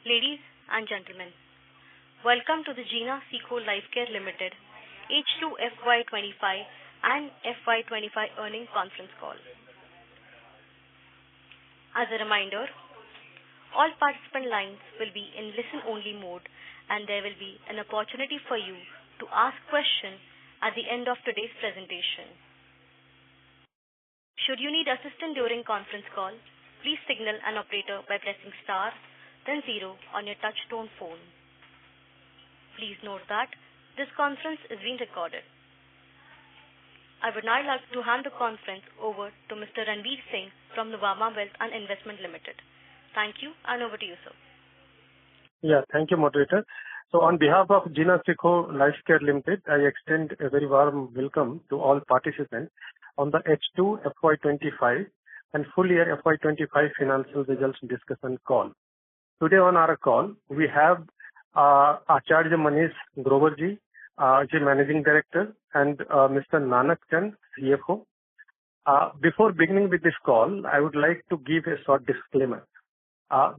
Ladies and gentlemen, welcome to the Gina Seco Lifecare Limited H2 FY25 and FY25 earnings conference call. As a reminder, all participant lines will be in listen-only mode, and there will be an opportunity for you to ask questions at the end of today's presentation. Should you need assistance during conference call, please signal an operator by pressing star then 0 on your touch-tone phone. Please note that this conference is being recorded. I would now like to hand the conference over to Mr. Ranveer Singh from Nuvama Wealth and Investment Limited. Thank you, and over to you, sir. Yeah, thank you, moderator. So on behalf of Gina Seco Lifecare Limited, I extend a very warm welcome to all participants on the H2 FY25 and full year FY25 financial results discussion call. Today on our call, we have Acharya Manish Groverji, Managing Director, and Mr. Nanak Chand, CFO. Before beginning with this call, I would like to give a short disclaimer.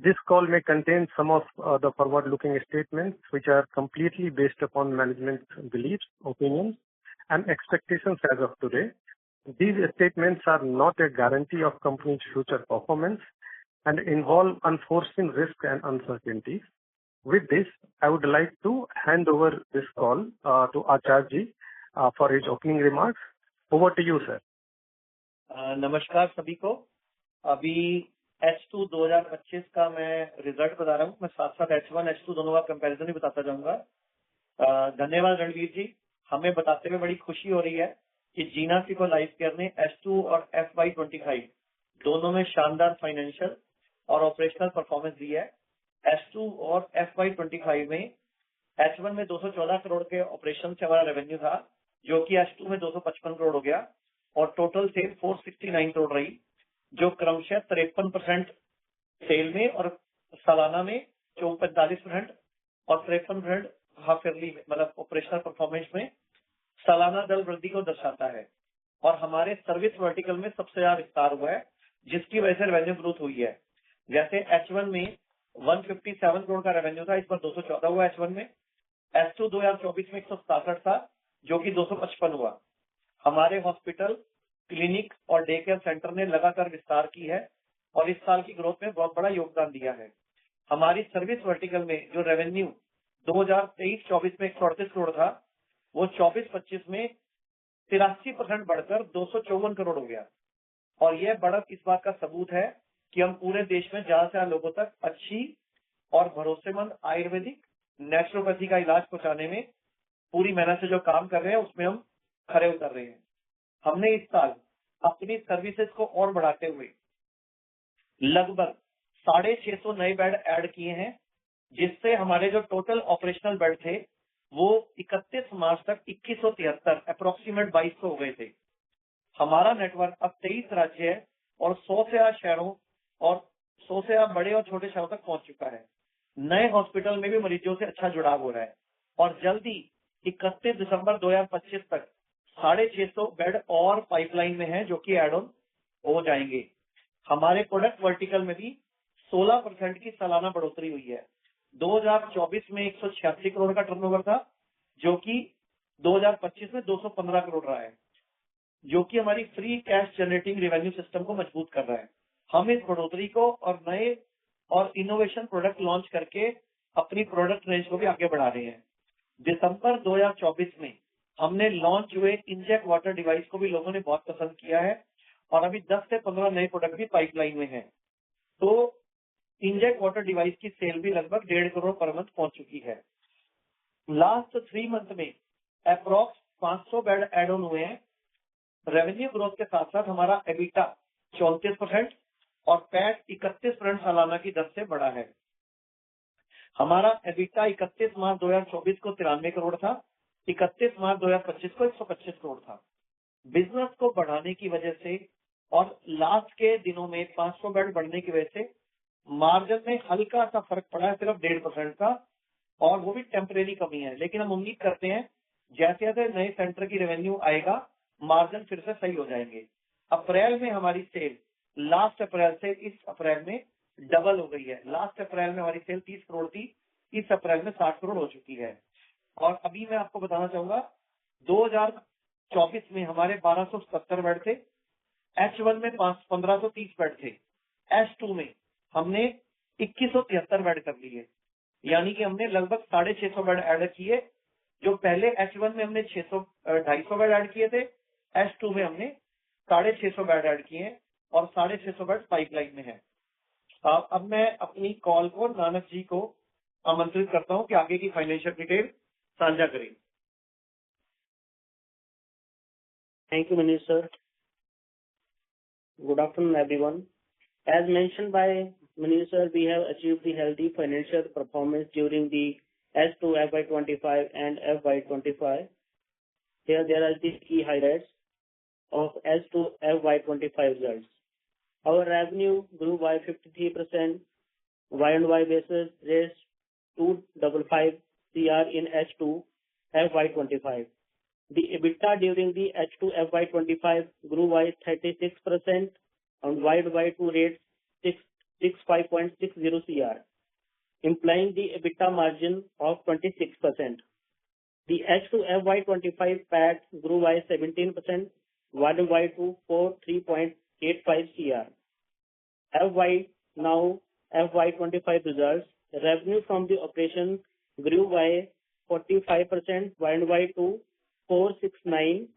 This call may contain some of the forward-looking statements which are completely based upon management's beliefs, opinions, and expectations as of today. These statements are not a guarantee of company's future performance and involve unforeseen risks and uncertainties. With this, I would like to hand over this call to Acharya for his opening remarks. Over to you, sir. नमस्कार सभी को। अभी H2 2025 का मैं result बता रहा हूँ। मैं साथ साथ H1 H2 दोनों का कंपैरिजन भी बताता जाऊंगा। धन्यवाद रणवीर जी। हमें बताते हुए बड़ी खुशी हो रही है कि जीना सीको लाइफकेयर ने H2 और FY25 दोनों में शानदार फाइनेंशियल और ऑपरेशनल परफॉर्मेंस दी है। H2 और FY25 में H1 में 214 करोड़ के ऑपरेशन से हमारा रेवेन्यू था, जो कि H2 में 255 करोड़ हो गया और टोटल सेल 469 करोड़ रही, जो क्रमशः 53% सेल में और सालाना में 45% और 53% हाफ ईयरली मतलब ऑपरेशनल परफॉर्मेंस में सालाना दर वृद्धि को दर्शाता है। और हमारे सर्विस वर्टिकल में सबसे ज्यादा विस्तार हुआ है, जिसकी वजह से रेवेन्यू ग्रोथ हुई है। जैसे H1 में 157 करोड़ का रेवेन्यू था, इस पर 214 हुआ H1 में। H2 2024 में 167 था, जो कि 255 हुआ। हमारे हॉस्पिटल, क्लिनिक और डे केयर सेंटर ने लगातार विस्तार की है और इस साल की ग्रोथ में बहुत बड़ा योगदान दिया है। हमारी सर्विस वर्टिकल में जो रेवेन्यू 2023-24 में 138 करोड़ था, वो 24-25 में 83% बढ़कर 254 करोड़ हो गया। और यह बढ़त इस बात का सबूत है कि हम पूरे देश में ज्यादा से ज्यादा लोगों तक अच्छी और भरोसेमंद आयुर्वेदिक नेचुरोपैथी का इलाज पहुंचाने में पूरी मेहनत से जो काम कर रहे हैं, उसमें हम खरे उतर रहे हैं। हमने इस साल अपनी सर्विसेज को और बढ़ाते हुए लगभग 650 नए बेड ऐड किए हैं, जिससे हमारे जो टोटल ऑपरेशनल बेड थे वो 31 मार्च तक 2173 अप्रोक्सीमेट 2200 हो गए थे। हमारा नेटवर्क अब 23 राज्य है और 100 से ज्यादा शहरों और 100 से ज्यादा बड़े और छोटे शहरों तक पहुंच चुका है। नए हॉस्पिटल में भी मरीजों से अच्छा जुड़ाव हो रहा है और जल्दी 31 दिसंबर 2025 तक 650 बेड और पाइपलाइन में है, जो कि एड ऑन हो जाएंगे। हमारे प्रोडक्ट वर्टिकल में भी 16% की सालाना बढ़ोतरी हुई है। 2024 में 186 करोड़ का टर्नओवर था, जो कि 2025 में 215 करोड़ रहा है, जो कि हमारी free cash generating revenue system को मजबूत कर रहा है। हम इस बढ़ोतरी को और नए और इनोवेशन प्रोडक्ट लॉन्च करके अपनी प्रोडक्ट रेंज को भी आगे बढ़ा रहे हैं। दिसंबर 2024 में हमने लॉन्च हुए इंजेक्ट वाटर डिवाइस को भी लोगों ने बहुत पसंद किया है और अभी 10 से 15 नए प्रोडक्ट भी पाइपलाइन में हैं। तो इंजेक्ट वाटर डिवाइस की सेल भी लगभग 1.5 करोड़ पर मंथ पहुंच चुकी है। लास्ट 3 मंथ में अप्रोक्स 500 बेड एड ऑन हुए हैं। रेवेन्यू ग्रोथ के साथ साथ हमारा एबिटा 34% और पैट 31% सालाना की दर से बढ़ा है। हमारा एबिटा 31 मार्च 2024 को 93 करोड़ था, 31 मार्च 2025 को 125 करोड़ था। बिजनेस को बढ़ाने की वजह से और लास्ट के दिनों में 500 बेड बढ़ने की वजह से मार्जिन में हल्का सा फर्क पड़ा है, सिर्फ 1.5% का, और वो भी टेम्परेरी कमी है। लेकिन हम उम्मीद करते हैं जैसे जैसे नए सेंटर की रेवेन्यू आएगा, मार्जिन फिर से सही हो जाएंगे। अप्रैल में हमारी सेल लास्ट अप्रैल से इस अप्रैल में डबल हो गई है। लास्ट अप्रैल में हमारी सेल 30 करोड़ थी, इस अप्रैल में 60 करोड़ हो चुकी है। और अभी मैं आपको बताना चाहूंगा 2024 में हमारे 1270 बेड थे, H1 में 1530 बेड थे, H2 में हमने 2173 बेड कर लिए, यानी कि हमने लगभग 650 बेड ऐड किए। जो पहले H1 में हमने 250 बेड ऐड किए थे, H2 में हमने 650 बेड ऐड किए और 650 बेड पाइपलाइन में है। अब मैं अपनी कॉल को नानक जी को आमंत्रित करता हूं कि आगे की फाइनेंशियल डिटेल साझा करें। Thank you, Manish sir. Good afternoon, everyone. As mentioned by Manish sir, we have achieved the healthy financial performance during the S2 FY25 and FY25. Here there are the key highlights of S2 FY25 results. Our revenue grew by 53% Y-on-Y basis, raised 255 CR in H2 FY25. The EBITDA during the H2 FY25 grew by 36% on Y-to-Y2 rates 65.60 CR, implying the EBITDA margin of 26%. The H2 FY25 PAT grew by 17% Y-to-Y2 for 3.85 CR. Now FY25 results, revenue from the operation grew by 45% Y-to-Y2 469,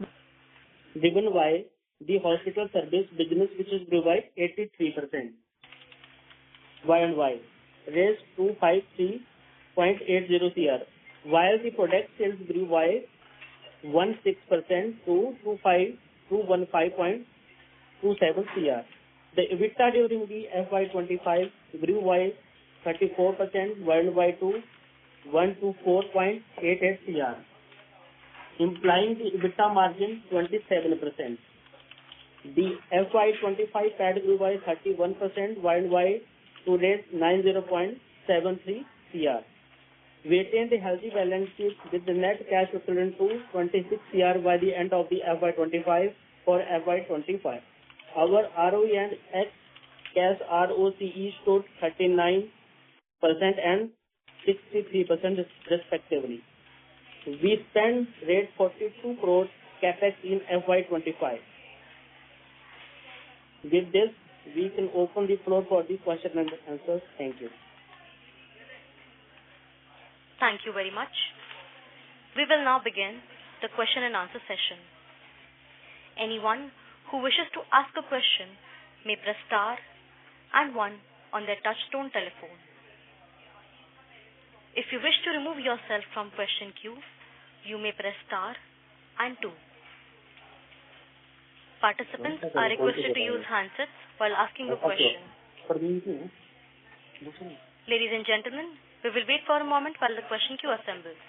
driven by the hospital service business, which is grew by 83% Y-on-Y, raised to 53.80 CR, while the product sales grew by 16% to 15.27 CR. The EBITDA during the FY25 grew by 34% Y-on-Y to 124.88 CR. Implying the EBITDA margin 27%. The FY25 PAT grew by 31% Y-on-Y to raise 90.73 CR. We attained a healthy balance sheet with the net cash equivalent to 26 CR by the end of the FY25 for FY25. Our ROE and ex-cash ROCE stood 39% and 63% respectively. We spent rate 42 crores capex in FY25. With this, we can open the floor for the question and answers. Thank you. Thank you very much. We will now begin the question and answer session. Anyone who wishes to ask a question may press star and 1 on their touchtone telephone. If you wish to remove yourself from question queue, you may press star and 2. Participants are requested to use handsets while asking a question. Ladies and gentlemen, we will wait for a moment while the question queue assembles.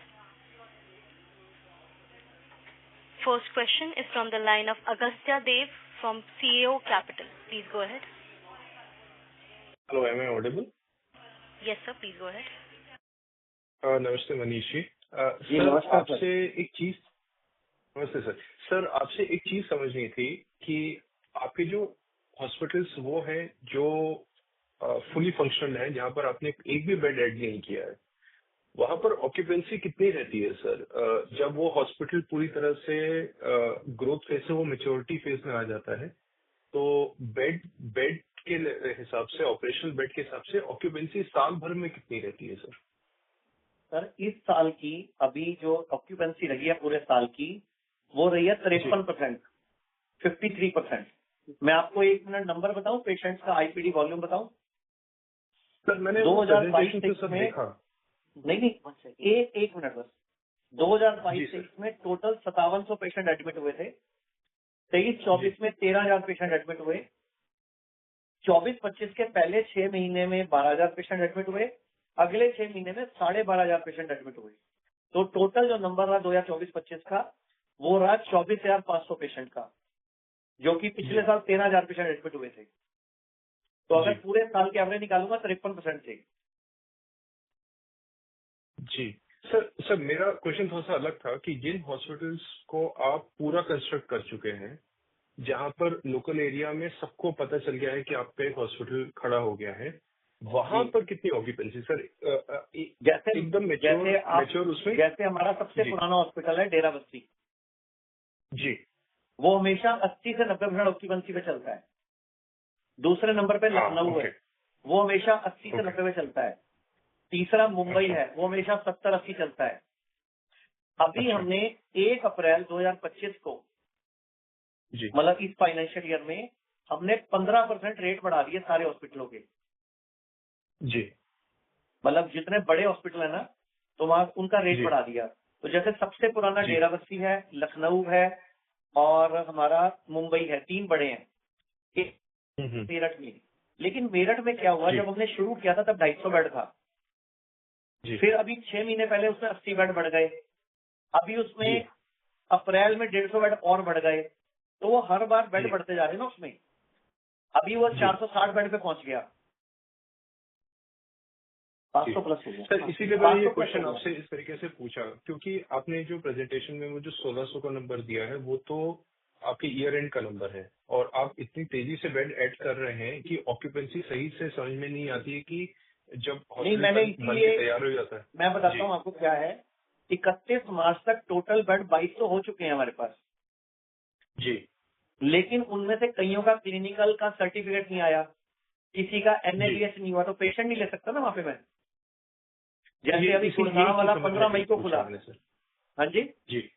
First question is from the line of Agastya Dev from CAO Capital. Please go ahead. Hello, am I audible? Yes, sir. Please go ahead. नमस्ते मनीष जी। जी, sir नमस्कार आपसे एक चीज नमस्ते sir आपसे एक चीज समझनी थी कि आपके जो हॉस्पिटल्स वो हैं जो फुली फंक्शनल हैं, जहाँ पर आपने एक भी बेड ऐड नहीं किया है, वहां पर ऑक्यूपेंसी कितनी रहती है सर? जब वो हॉस्पिटल पूरी तरह से ग्रोथ फेज से वो मेच्योरिटी फेज में आ जाता है, तो बेड के हिसाब से, ऑपरेशनल बेड के हिसाब से ऑक्यूपेंसी साल भर में कितनी रहती है सर? सर इस साल की अभी जो ऑक्यूपेंसी रही है पूरे साल की, वो रही है 53%, 53%। मैं आपको 1 मिनट नंबर बताऊं, पेशेंट्स का आईपीडी वॉल्यूम बताऊं? सर मैंने 2022 में देखा। नहीं एक मिनट बस। 2022 में टोटल 5700 पेशेंट एडमिट हुए थे। 23-24 में 13000 पेशेंट एडमिट हुए। 24-25 के पहले 6 महीने में 12000 पेशेंट एडमिट हुए। अगले 6 महीने में 12500 पेशेंट एडमिट हुए। तो टोटल जो नंबर रहा 2024-25 का, वो रहा 24500 पेशेंट का, जो कि पिछले साल 13000 पेशेंट एडमिट हुए थे। तो अगर पूरे साल के एवरेज निकालूंगा 53% थे। जी सर मेरा क्वेश्चन थोड़ा सा अलग था कि जिन हॉस्पिटल्स को आप पूरा कंस्ट्रक्ट कर चुके हैं, जहां पर लोकल एरिया में सबको पता चल गया है कि आप पे एक हॉस्पिटल खड़ा हो गया है, वहां जी। पर कितनी ऑक्यूपेंसी सर? जैसे एकदम जैसे मेच्योर उसमें? जैसे हमारा सबसे जी पुराना हॉस्पिटल है डेरा बस्ती, जी वो हमेशा 80 से 90% ऑक्यूपेंसी पे चलता है। दूसरे नंबर पे हाँ लखनऊ ओके है, वो हमेशा 80 से ओके 90 पे चलता है। तीसरा मुंबई अच्छा है, वो हमेशा 70-80 चलता है। अभी अच्छा हमने 1 अप्रैल 2025 को, जी मतलब इस फाइनेंशियल ईयर में हमने 15% रेट बढ़ा दिए सारे हॉस्पिटलों के। जी मतलब जितने बड़े हॉस्पिटल है ना, तो वहां उनका रेट जी बढ़ा दिया। तो जैसे सबसे पुराना जी डेरा बस्ती है, लखनऊ है और हमारा मुंबई है, 3 बड़े हैं। एक हम्म, मेरठ में। लेकिन मेरठ में क्या हुआ, जी जब हमने शुरू किया था तब 250 बेड था। जी फिर अभी 6 महीने पहले उसमें 80 बेड बढ़ गए। अभी जी उसमें अप्रैल में 150 बेड और बढ़ गए। तो वो हर बार बेड जी बढ़ते जा रहे हैं ना उसमें। अभी वो जी 460 बेड पे पहुंच गया, जी 500 प्लस हो गया। सर, इसीलिए मैंने ये 500 प्लस हो क्वेश्चन गया। आपसे इस तरीके से पूछा क्योंकि आपने जो प्रेजेंटेशन में मुझे 1600 का नंबर दिया है वो तो आपके ईयर एंड का नंबर है और आप इतनी तेजी से बेड ऐड कर रहे हैं कि ऑक्यूपेंसी सही से समझ में नहीं आती है कि जब नहीं, मैंने हॉस्पिटल बन के इसीलिए तैयार हो जाता है। मैं बताता जी हूँ आपको क्या है। 31 मार्च तक टोटल बेड 2200 हो चुके हैं हमारे पास, जी लेकिन उनमें से कईयों का क्लिनिकल का सर्टिफिकेट नहीं आया, किसी का जी एनएबीएस नहीं हुआ, तो पेशेंट नहीं ले सकता ना वहाँ पे मैं। जैसे ये अभी यही गुड़गांव चीज वाला समझने 15 के मई लिए को पूछा खुला। मैंने सर। हाँ जी, जी सर,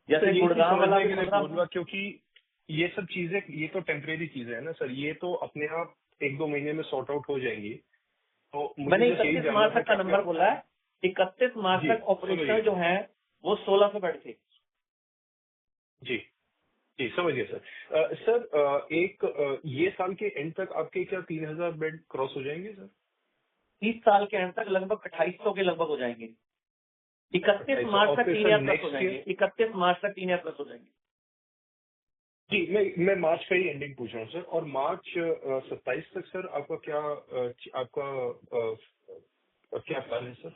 जैसे यही चीज गुड़गांव वाला समझने भी के लिए 15। बोलूंगा क्योंकि ये सब चीजें ये तो टेम्परेरी चीजें है ना सर, ये तो अपने आप 1-2 महीने में सॉर्ट आउट हो जाएंगी। तो मुझे मैंने बस यही 31 जानना मार्च था तक कि का आपके। नंबर बोला है। 31 मार्च जी तक समझ ऑपरेशनल गया। जो है वो 1600 बेड थे। जी जी समझ गया सर। सर एक ये साल के एंड तक आपके क्या 3000 बेड क्रॉस हो जाएंगे सर? 30 साल के अंत तक लगभग 2800 के लगभग हो जाएंगे। 31 2800 मार्च और तक फिर सर 3000 प्लस हो नेक्स्ट जाएंगे। ईयर? 31 मार्च तक 3000 प्लस हो जाएंगे। जी मैं मार्च का ही एंडिंग पूछ रहा हूँ सर। और मार्च 27 तक सर आपका क्या आपका क्या प्लान है सर?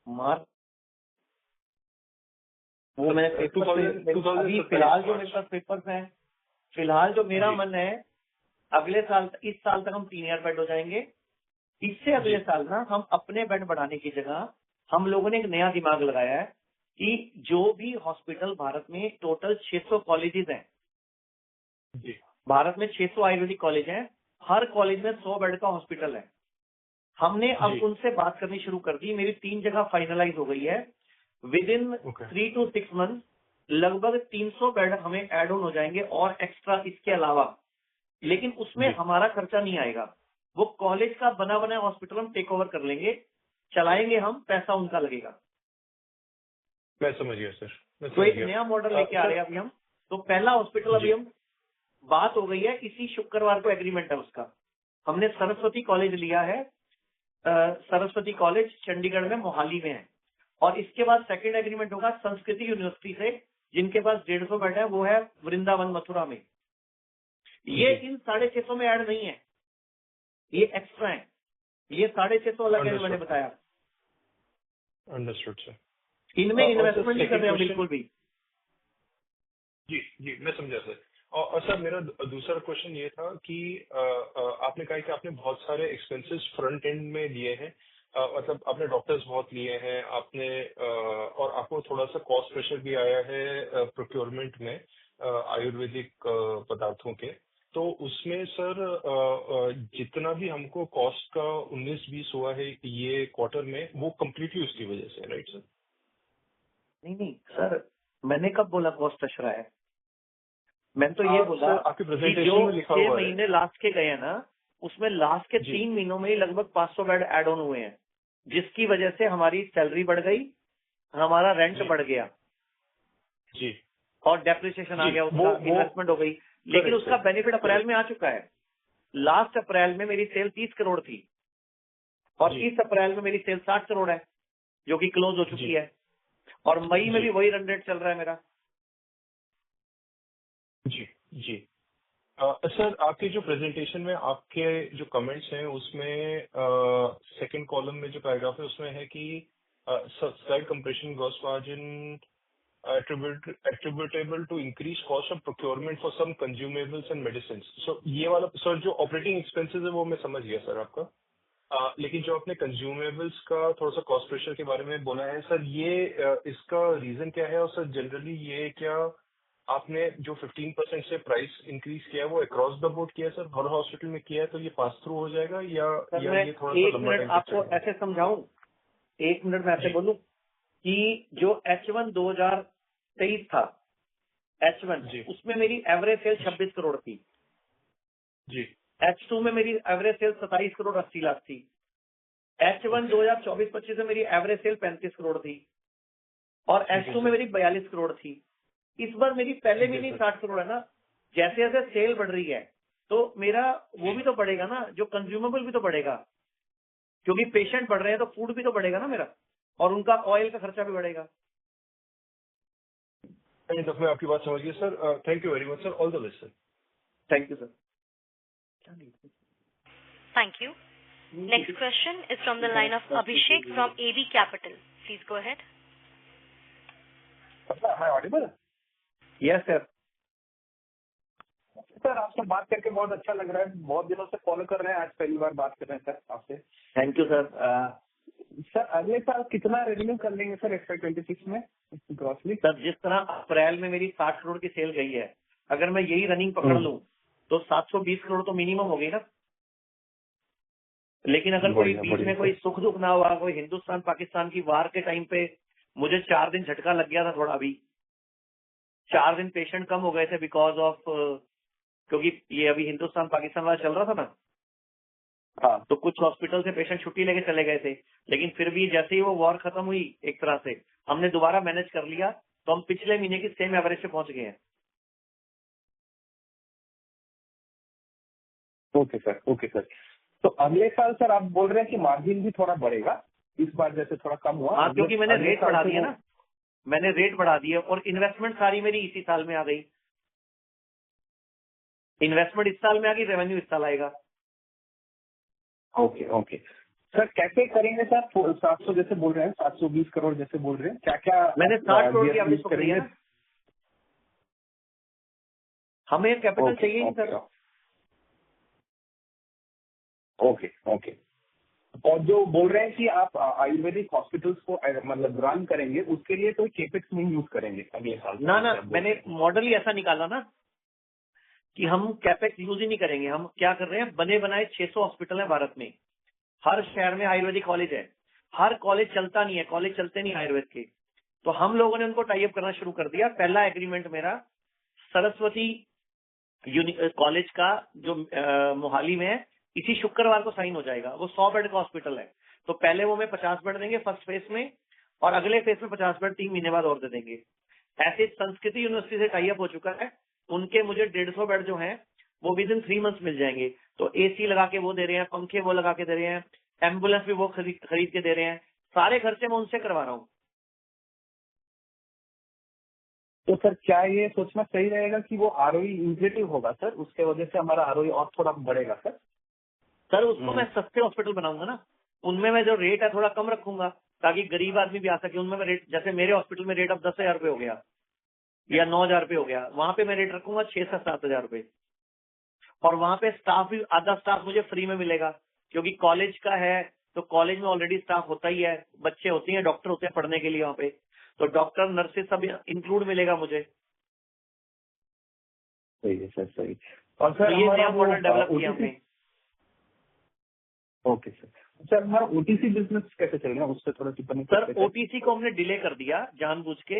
मार्च वो मैंने पेपर पे अभी 2027 फिलहाल जो मार्च। मेरे पास पेपर्स हैं, फिलहाल जो मेरा जी मन है, अगले साल इस साल तक हम 3000 बेड हो जाएंगे। इससे अगले जी साल ना हम अपने बेड बढ़ाने की जगह हम लोगों ने एक नया दिमाग लगाया है कि जो भी हॉस्पिटल भारत में टोटल 600 कॉलेजेस हैं, जी भारत में 600 आयुर्वेदिक कॉलेज हैं, हर कॉलेज में 100 बेड का हॉस्पिटल है। हमने अब जी उनसे बात करनी शुरू कर दी। मेरी 3 जगह फाइनलाइज हो गई है। With in okay 3 to 6 month लगभग 300 बेड हमें एड ऑन हो जाएंगे और एक्स्ट्रा इसके अलावा। लेकिन उसमें जी हमारा खर्चा नहीं आएगा। वो कॉलेज का बना बनाया हॉस्पिटल हम टेक ओवर कर लेंगे, चलाएंगे हम, पैसा उनका लगेगा। मैं समझ गया सर, मैं तो समझ एक गया। नया मॉडल लेके आ सर रहे हैं अभी हम। तो पहला हॉस्पिटल जी अभी हम, बात हो गई है, इसी शुक्रवार को एग्रीमेंट है उसका। हमने सरस्वती कॉलेज लिया है। सरस्वती कॉलेज चंडीगढ़ में मोहाली में है। और इसके बाद सेकंड एग्रीमेंट होगा संस्कृति यूनिवर्सिटी से, जिनके पास 150 बेड है, वो है वृंदावन मथुरा में। ये जी इन 650 में ऐड नहीं है, ये एक्स्ट्रा है। ये 650 अलग है जो मैंने अंडरस्टूड बताया। Understood sir. इनमें और सर इन्वेस्टमेंट नहीं कर सेकंड रहे हम क्वेश्चन। बिल्कुल भी। जी जी मैं समझा सर। और सर मेरा दूसरा क्वेश्चन ये था कि आपने कहा कि आपने बहुत सारे एक्सपेंसेस फ्रंट एंड में लिए हैं। मतलब आपने डॉक्टर्स बहुत लिए हैं आपने, और आपको थोड़ा सा कॉस्ट प्रेशर भी आया है प्रोक्योरमेंट में आयुर्वेदिक पदार्थों के। तो उसमें सर जितना भी हमको कॉस्ट का 19-20 हुआ है ये क्वार्टर में, वो कम्प्लीटली उसकी वजह से, राइट सर? नहीं सर, मैंने कब बोला कॉस्ट प्रेशर आया है? मैंने तो ये बोला सर आपके कि प्रेजेंटेशन जो में लिखा 6 हुआ है। महीने लास्ट के गए हैं ना, उसमें लास्ट के जी 3 महीनों में ही लगभग 500 बेड एड ऑन हुए हैं, जिसकी वजह से हमारी सैलरी बढ़ गई, हमारा रेंट जी बढ़ गया जी और डेप्रिसिएशन आ जी गया, वो उसका इन्वेस्टमेंट हो गई। लेकिन करेक्ट उसका सर, बेनिफिट अप्रैल में आ चुका है। लास्ट अप्रैल में मेरी सेल 30 करोड़ थी और जी इस अप्रैल में मेरी सेल 60 करोड़ है, जो कि क्लोज हो जी चुकी है। और मई में जी भी वही रन रेट चल रहा है मेरा। जी जी सर आपके जो प्रेजेंटेशन में आपके जो कमेंट्स हैं उसमें सेकंड कॉलम में जो पैराग्राफ है उसमें है कि slide compression gross margin attributable to increased cost of procurement for some consumables and medicines. So ये वाला सर जो ऑपरेटिंग एक्सपेंसेस है वो मैं समझ गया सर आपका। लेकिन जो आपने कंज्यूमेबल्स का थोड़ा सा कॉस्ट प्रेशर के बारे में बोला है सर, ये इसका रीजन क्या है? और सर जनरली ये क्या आपने जो 15% से प्राइस इंक्रीज किया है वो अक्रॉस द बोर्ड किया है सर, हर हॉस्पिटल में किया है, तो ये पास थ्रू हो जाएगा या मैं ये थोड़ा सा एक लंबा मिनट टाइम आपको ऐसे समझाऊं, एक मिनट में ऐसे बोलूं कि जो H1 2023 था, H1 जी उसमें मेरी एवरेज सेल 26 करोड़ थी। जी H2 में मेरी एवरेज सेल 27 करोड़ 80 लाख थी। H1 2024-25 में मेरी एवरेज सेल 35 करोड़ थी और H2 में मेरी 42 करोड़ थी। इस बार मेरी पहले भी नहीं 60 करोड़ है ना। जैसे जैसे सेल बढ़ रही है तो मेरा वो भी तो बढ़ेगा ना, जो कंज्यूमेबल भी तो बढ़ेगा, क्योंकि पेशेंट बढ़ रहे हैं तो फूड भी तो बढ़ेगा ना मेरा, और उनका ऑयल का खर्चा भी बढ़ेगा। मैं आपकी बात समझ गया sir. Thank you very much sir, all the best sir. Thank you sir. Thank you. Next question is from the line of Abhishek from AB Capital. Please go ahead. Am I audible? Yes sir. Sir आपसे बात करके बहुत अच्छा लग रहा है, बहुत दिनों से फॉलो कर रहे हैं, आज पहली बार बात कर रहे हैं सर आपसे। Thank you sir. सर अगले साल कितना रेवेन्यू कर लेंगे सर FY26 में ग्रॉसली? सर जिस तरह अप्रैल में मेरी 60 करोड़ की सेल गई है, अगर मैं यही रनिंग पकड़ लूं तो 720 करोड़ तो मिनिमम हो गई ना। लेकिन अगर कोई बीच में कोई सुख दुख ना हुआ, कोई हिंदुस्तान पाकिस्तान की वार के टाइम पे मुझे 4 दिन झटका लग गया था थोड़ा, अभी 4 दिन पेशेंट कम हो गए थे बिकॉज ऑफ, क्योंकि ये अभी हिंदुस्तान पाकिस्तान वाला चल रहा था ना। हाँ, तो कुछ हॉस्पिटल से पेशेंट छुट्टी लेके चले गए थे, लेकिन फिर भी जैसे ही वो वॉर खत्म हुई एक तरह से हमने दोबारा मैनेज कर लिया, तो हम पिछले महीने की सेम एवरेज पे पहुंच गए हैं। Okay sir, okay sir. तो अगले साल सर आप बोल रहे हैं कि मार्जिन भी थोड़ा बढ़ेगा, इस बार जैसे थोड़ा कम हुआ। हाँ, क्योंकि मैंने अगले रेट साल बढ़ा से दिया ना, मैंने रेट बढ़ा दिया और इन्वेस्टमेंट सारी मेरी इसी साल में आ गई। इन्वेस्टमेंट इस साल में आ गई, रेवेन्यू इस साल आएगा। ओके ओके सर, कैसे करेंगे सर? 700 जैसे बोल रहे हैं, 720 करोड़ जैसे बोल रहे हैं, क्या क्या मैंने 60 करोड़ की एवरेज पकड़ी है ना। हमें कैपिटल चाहिए ही सर। Okay okay. और जो बोल रहे हैं कि आप आयुर्वेदिक हॉस्पिटल्स को मतलब रन करेंगे, उसके लिए कोई केपेक्स नहीं यूज करेंगे अगले साल? ना, मैंने मॉडल ही ऐसा निकाला ना कि हम कैपेक्स यूज ही नहीं करेंगे। हम क्या कर रहे हैं, बने बनाए 600 हॉस्पिटल है भारत में, हर शहर में आयुर्वेदिक कॉलेज है। हर कॉलेज चलता नहीं है, कॉलेज चलते नहीं आयुर्वेद के, तो हम लोगों ने उनको टाई अप करना शुरू कर दिया। पहला एग्रीमेंट मेरा सरस्वती कॉलेज का जो मोहाली में है, इसी शुक्रवार को साइन हो जाएगा। वो 100 बेड का हॉस्पिटल है, तो पहले वो हमें 50 बेड देंगे फर्स्ट फेज में, और अगले फेज में 50 बेड 3 महीने बाद और दे देंगे। ऐसे संस्कृति यूनिवर्सिटी से टाई अप हो चुका है, उनके मुझे 150 बेड जो हैं वो विद इन 3 मंथ्स मिल जाएंगे। तो एसी लगा के वो दे रहे हैं, पंखे वो लगा के दे रहे हैं, एम्बुलेंस भी वो खरीद के दे रहे हैं, सारे खर्चे मैं उनसे करवा रहा हूँ। तो सर क्या ये सोचना सही रहेगा कि वो ROE इंक्रेटिव होगा सर, उसके वजह से हमारा ROE और थोड़ा बढ़ेगा सर? सर उसको मैं सस्ते हॉस्पिटल बनाऊंगा ना, उनमें मैं जो रेट है थोड़ा कम रखूंगा ताकि गरीब आदमी भी आ सके। उनमें मैं रेट, जैसे मेरे हॉस्पिटल में रेट अब 10,000 रुपये हो गया या 9,000 रुपये हो गया, वहां पे मैं रेट रखूंगा 6 से 7,000 रुपये। और वहां पे स्टाफ भी, आधा स्टाफ मुझे फ्री में मिलेगा, क्योंकि कॉलेज का है तो कॉलेज में ऑलरेडी स्टाफ होता ही है, बच्चे होते हैं, डॉक्टर होते हैं पढ़ने के लिए वहाँ पे, तो डॉक्टर नर्सेज सब इंक्लूड मिलेगा मुझे। सही है सर, सही। और तो सर ये नया मॉडल डेवलप किया हमने। ओके सर, हमारा OTC बिजनेस कैसे चल रहा है, उससे थोड़ा टिप्पणी। सर OTC को हमने डिले कर दिया जानबूझ के।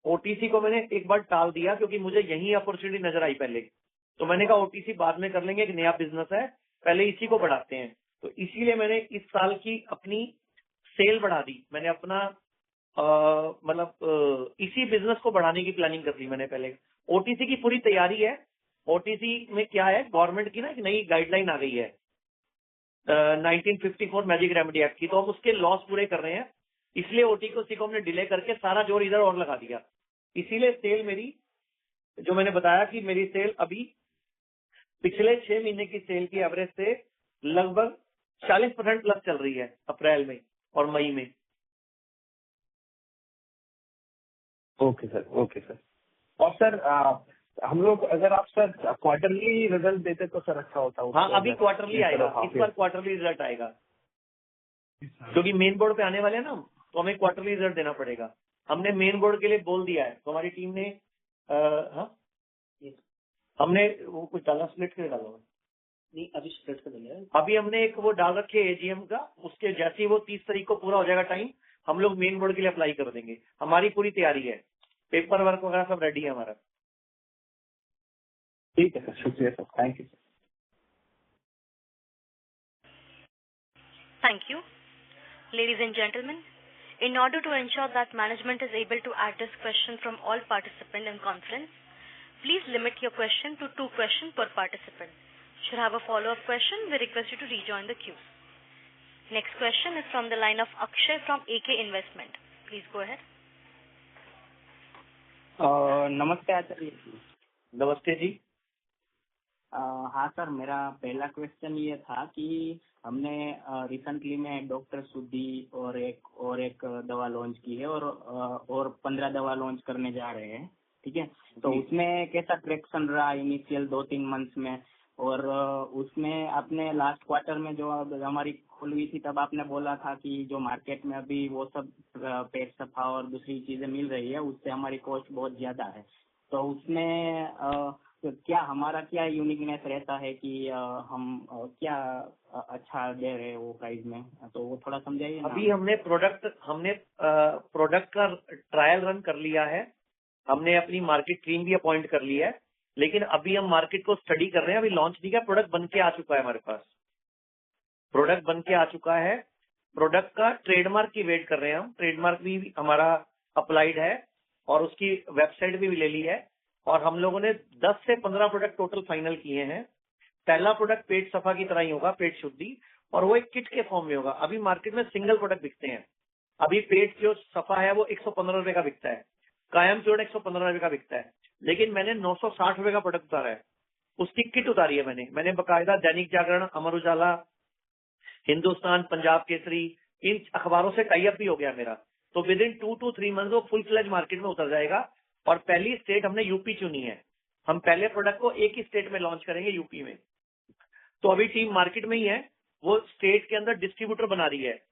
OTC को मैंने एक बार टाल दिया क्योंकि मुझे यही अपॉर्चुनिटी नजर आई पहले, तो मैंने कहा OTC बाद में कर लेंगे, एक नया बिजनेस है, पहले इसी को बढ़ाते हैं। तो इसीलिए मैंने इस साल की अपनी सेल बढ़ा दी। मैंने अपना मतलब इसी बिजनेस को बढ़ाने की प्लानिंग कर ली मैंने पहले। OTC की पूरी तैयारी है। OTC में क्या है, गवर्नमेंट की ना एक नई गाइडलाइन आ गई है 1954 मैजिक रेमेडी एक्ट की, तो हम उसके लॉस पूरे कर रहे हैं, इसलिए OTC को हमने डिले करके सारा जोर इधर और लगा दिया। इसीलिए सेल मेरी, जो मैंने बताया कि मेरी सेल अभी पिछले 6 महीने की सेल की एवरेज से लगभग 40% प्लस चल रही है अप्रैल में और मई में। Okay sir, okay sir. और सर हम लोग अगर आप सर क्वार्टरली रिजल्ट देते तो सर अच्छा होता। हाँ, अभी क्वार्टरली आएगा, इस बार क्वार्टरली रिजल्ट आएगा, क्योंकि मेन बोर्ड पे आने वाले हैं ना, तो हमें क्वार्टरली रिजल्ट देना पड़ेगा। हमने मेन बोर्ड के लिए बोल दिया है, तो हमारी टीम ने हाँ, हमने वो कुछ डाला, स्प्लिट के डाला नहीं, अभी स्प्लिट कर दिया। अभी हमने एक वो डाल रखे एजीएम का, उसके जैसे ही वो 30 तारीख को पूरा हो जाएगा टाइम, हम लोग मेन बोर्ड के लिए अप्लाई कर देंगे। हमारी पूरी तैयारी है, पेपर वर्क वगैरह सब रेडी है हमारा। ठीक है सर, शुक्रिया sir, thank you sir. Thank you. Ladies and gentlemen, in order to ensure that management is able to address questions from all participants in conference, please limit your question to 2 questions per participant. Should you have a follow-up question, we request you to rejoin the queue. Next question is from the line of Akshay from AK Investment. Please go ahead. नमस्ते आचार्य जी। नमस्ते जी। हाँ sir, मेरा पहला question ये था कि हमने recently में डॉक्टर सुदी और एक दवा लॉन्च की है और 15 दवा लॉन्च करने जा रहे हैं, ठीक है। तो उसमें कैसा ट्रैक्शन रहा इनिशियल 2-3 मंथ्स में, और उसमें आपने लास्ट क्वार्टर में जो हमारी खोल हुई थी तब आपने बोला था कि जो मार्केट में अभी वो सब पेट सफा और दूसरी चीजें मिल रही है, उससे हमारी कॉस्ट बहुत ज्यादा है। तो उसमें तो क्या हमारा क्या यूनिकनेस रहता है कि हम क्या अच्छा दे रहे हैं वो प्राइस में, तो वो थोड़ा समझाइए ना। अभी हमने प्रोडक्ट का ट्रायल रन कर लिया है, हमने अपनी मार्केट टीम भी अपॉइंट कर ली है, लेकिन अभी हम मार्केट को स्टडी कर रहे हैं। अभी लॉन्च नहीं किया, प्रोडक्ट बन के आ चुका है हमारे पास, प्रोडक्ट बन के आ चुका है। प्रोडक्ट का ट्रेडमार्क की वेट कर रहे हैं हम, ट्रेडमार्क भी हमारा अप्लाइड है और उसकी वेबसाइट भी ले ली है, और हम लोगों ने 10 से 15 प्रोडक्ट टोटल फाइनल किए हैं। पहला प्रोडक्ट पेट सफा की तरह ही होगा, पेट शुद्धि, और वो एक किट के फॉर्म में होगा। अभी मार्केट में सिंगल प्रोडक्ट बिकते हैं, अभी पेट जो सफा है वो 115 रुपए का बिकता है, कायम चूर्ण 115 रुपए का बिकता है, लेकिन मैंने 960 रुपए का प्रोडक्ट उतारा है, उसकी किट उतारी है मैंने बकायदा दैनिक जागरण, अमर उजाला, हिंदुस्तान, पंजाब केसरी, इन अखबारों से टाई अप भी हो गया मेरा। तो विद इन 2 to 3 मंथ वो फुल फ्लेज मार्केट में उतर जाएगा। और पहली स्टेट हमने यूपी चुनी है, हम पहले प्रोडक्ट को एक ही स्टेट में लॉन्च करेंगे, यूपी में। तो अभी टीम मार्केट में ही है, वो स्टेट के अंदर डिस्ट्रीब्यूटर बना रही है।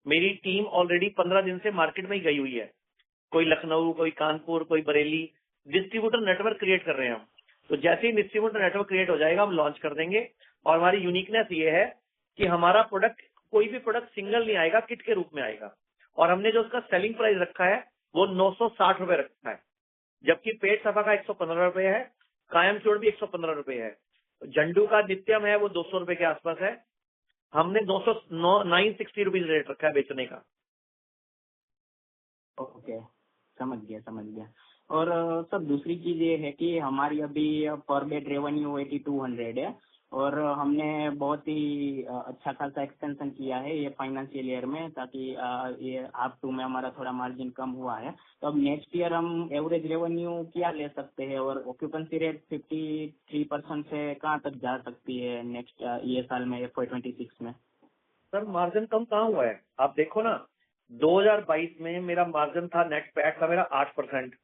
मेरी टीम ऑलरेडी 15 दिन से मार्केट में ही गई हुई है, कोई लखनऊ, कोई कानपुर, कोई बरेली, डिस्ट्रीब्यूटर नेटवर्क क्रिएट कर रहे हैं हम। तो जैसे ही डिस्ट्रीब्यूटर नेटवर्क क्रिएट हो जाएगा हम लॉन्च कर देंगे। और हमारी यूनिकनेस ये है कि हमारा प्रोडक्ट, कोई भी प्रोडक्ट सिंगल नहीं आएगा, किट के रूप में आएगा। और हमने जो उसका सेलिंग प्राइस रखा है वो 960 रुपए रखा है, जबकि पेट सफा का 115 रुपए है, कायम चूर्ण भी 115 रुपए है, झंडू का नित्यम है वो 200 रुपए के आसपास है। हमने 960 रुपीज रेट रखा है बेचने का। ओके, समझ गया। और सर दूसरी चीज ये है कि हमारी अभी पर बेड रेवेन्यू 8200 है, और हमने बहुत ही अच्छा खासा एक्सटेंशन किया है ये फाइनेंशियल ईयर में, ताकि ये आप टू में हमारा थोड़ा मार्जिन कम हुआ है। तो अब नेक्स्ट ईयर हम एवरेज रेवेन्यू क्या ले सकते हैं, और ऑक्यूपेंसी रेट 53% से कहाँ तक जा सकती है नेक्स्ट ये साल में, FY26 में। सर मार्जिन कम कहाँ हुआ है, आप देखो ना, 2022 में मेरा मार्जिन था, नेट पैट था मेरा 8%,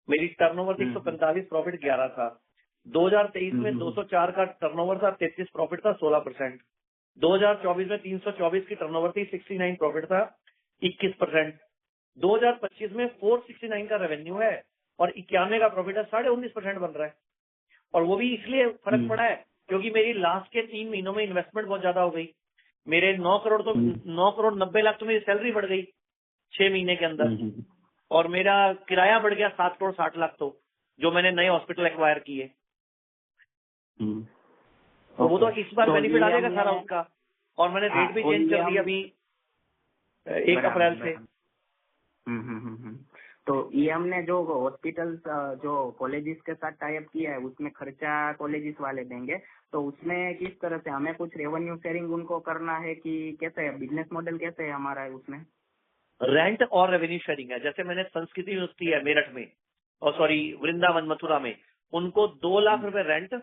मेरी टर्नओवर 145, प्रॉफिट 11 था। 2023 में 204 का टर्नओवर था, 33 प्रॉफिट था, 16%। 2024 में 324 की टर्नओवर थी, 69 प्रॉफिट था, 21%। 2025 में 469 का रेवेन्यू है और 91 का प्रॉफिट है, 19.5% बन रहा है। और वो भी इसलिए फर्क पड़ा है क्योंकि मेरी लास्ट के 3 महीनों में इन्वेस्टमेंट बहुत ज्यादा हो गई। मेरे 9 करोड़ 90 लाख तो मेरी सैलरी बढ़ गई 6 महीने के अंदर, और मेरा किराया बढ़ गया 7 करोड़ 60 लाख, तो जो मैंने नए हॉस्पिटल एक्वायर किए। तो वो तो इस बार बेनिफिट आ जाएगा सारा उसका। और मैंने रेट भी चेंज कर दिया अभी 1 अप्रैल से। तो ये हमने जो हॉस्पिटल जो कॉलेजेस के साथ टाई अप किया है उसमें खर्चा कॉलेजेस वाले देंगे, तो उसमें किस तरह से हमें कुछ रेवेन्यू शेयरिंग उनको करना है कि कैसे है, बिजनेस मॉडल कैसे है हमारा है उसमें? रेंट और रेवेन्यू शेयरिंग है। जैसे मैंने संस्कृति यूनिवर्सिटी है मेरठ में, और सॉरी वृंदावन मथुरा में, उनको 2 लाख रुपए रेंट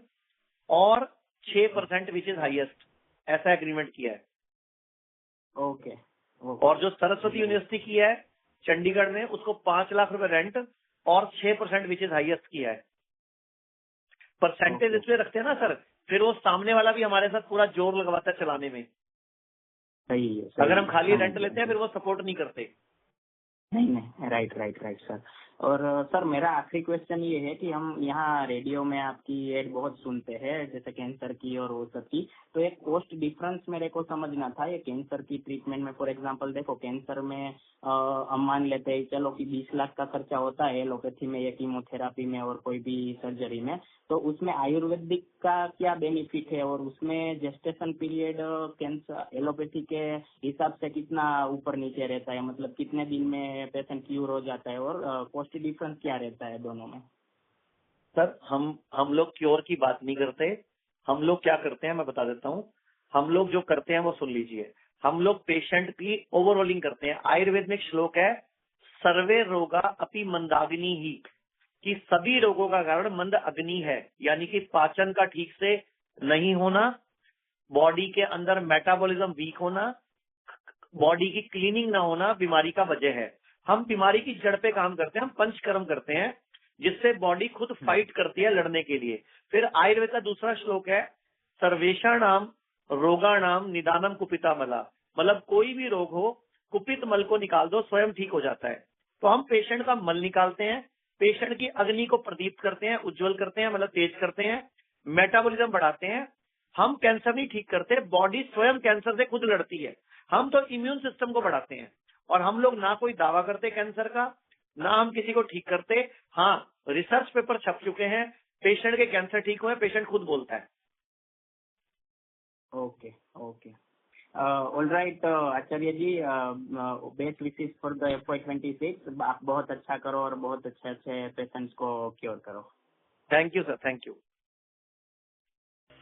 और 6% विच इज हाईएस्ट, ऐसा एग्रीमेंट किया है। ओके। और जो सरस्वती यूनिवर्सिटी की है चंडीगढ़ में, उसको 5 लाख रुपए रेंट और 6% विच इज हाईएस्ट किया है। परसेंटेज इसलिए रखते हैं ना सर, फिर वो सामने वाला भी हमारे साथ पूरा जोर लगवाता है चलाने में। सही है। अगर हम खाली रेंट लेते हैं फिर वो सपोर्ट नहीं करते। नहीं, राइट सर। और सर मेरा आखिरी क्वेश्चन ये है कि हम यहाँ रेडियो में आपकी एड बहुत सुनते हैं, जैसे कैंसर की और वो सब की, तो एक कॉस्ट डिफरेंस मेरे को समझना था। ये कैंसर की ट्रीटमेंट में फॉर एग्जांपल देखो, कैंसर में हम मान लेते हैं चलो कि 20 लाख का खर्चा होता है एलोपैथी में या कीमोथेरापी में और कोई भी सर्जरी में, तो उसमें आयुर्वेदिक का क्या बेनिफिट है और उसमें जेस्टेशन पीरियड कैंसर एलोपैथी के हिसाब से कितना ऊपर नीचे रहता है, मतलब कितने दिन में पेशेंट क्यूर हो जाता है और कॉस्ट डिफरेंस क्या रहता है दोनों में? सर हम लोग क्योर की बात नहीं करते। हम लोग क्या करते हैं मैं बता देता हूँ। हम लोग जो करते हैं वो सुन लीजिए। हम लोग पेशेंट की ओवरऑलिंग करते हैं। आयुर्वेद में एक श्लोक है, सर्वे रोगा अपि मंदाग्नि ही, कि सभी रोगों का कारण मंद अग्नि है, यानी कि पाचन का ठीक से नहीं होना, बॉडी के अंदर मेटाबॉलिज्म वीक होना, बॉडी की क्लीनिंग ना होना बीमारी का वजह है। हम बीमारी की जड़ पे काम करते हैं, हम पंचकर्म करते हैं जिससे बॉडी खुद फाइट करती है लड़ने के लिए। फिर आयुर्वेद का दूसरा श्लोक है, सर्वेषाणाम रोगाणाम निदानम कुपिता मला, मतलब कोई भी रोग हो कुपित मल को निकाल दो स्वयं ठीक हो जाता है। तो हम पेशेंट का मल निकालते हैं, पेशेंट की अग्नि को प्रदीप्त करते हैं, उज्जवल करते हैं, मतलब तेज करते हैं, मेटाबॉलिज्म बढ़ाते हैं। हम कैंसर नहीं ठीक करते, बॉडी स्वयं कैंसर से खुद लड़ती है। हम तो इम्यून सिस्टम को बढ़ाते हैं। और हम लोग ना कोई दावा करते कैंसर का, ना हम किसी को ठीक करते। हाँ, रिसर्च पेपर छप चुके हैं, पेशेंट के कैंसर ठीक हुए, पेशेंट खुद बोलता है। Okay all right Acharya ji, best wishes for the FY26। आप बहुत अच्छा करो और बहुत अच्छे पेशेंट्स को क्योर करो। Thank you sir, thank you.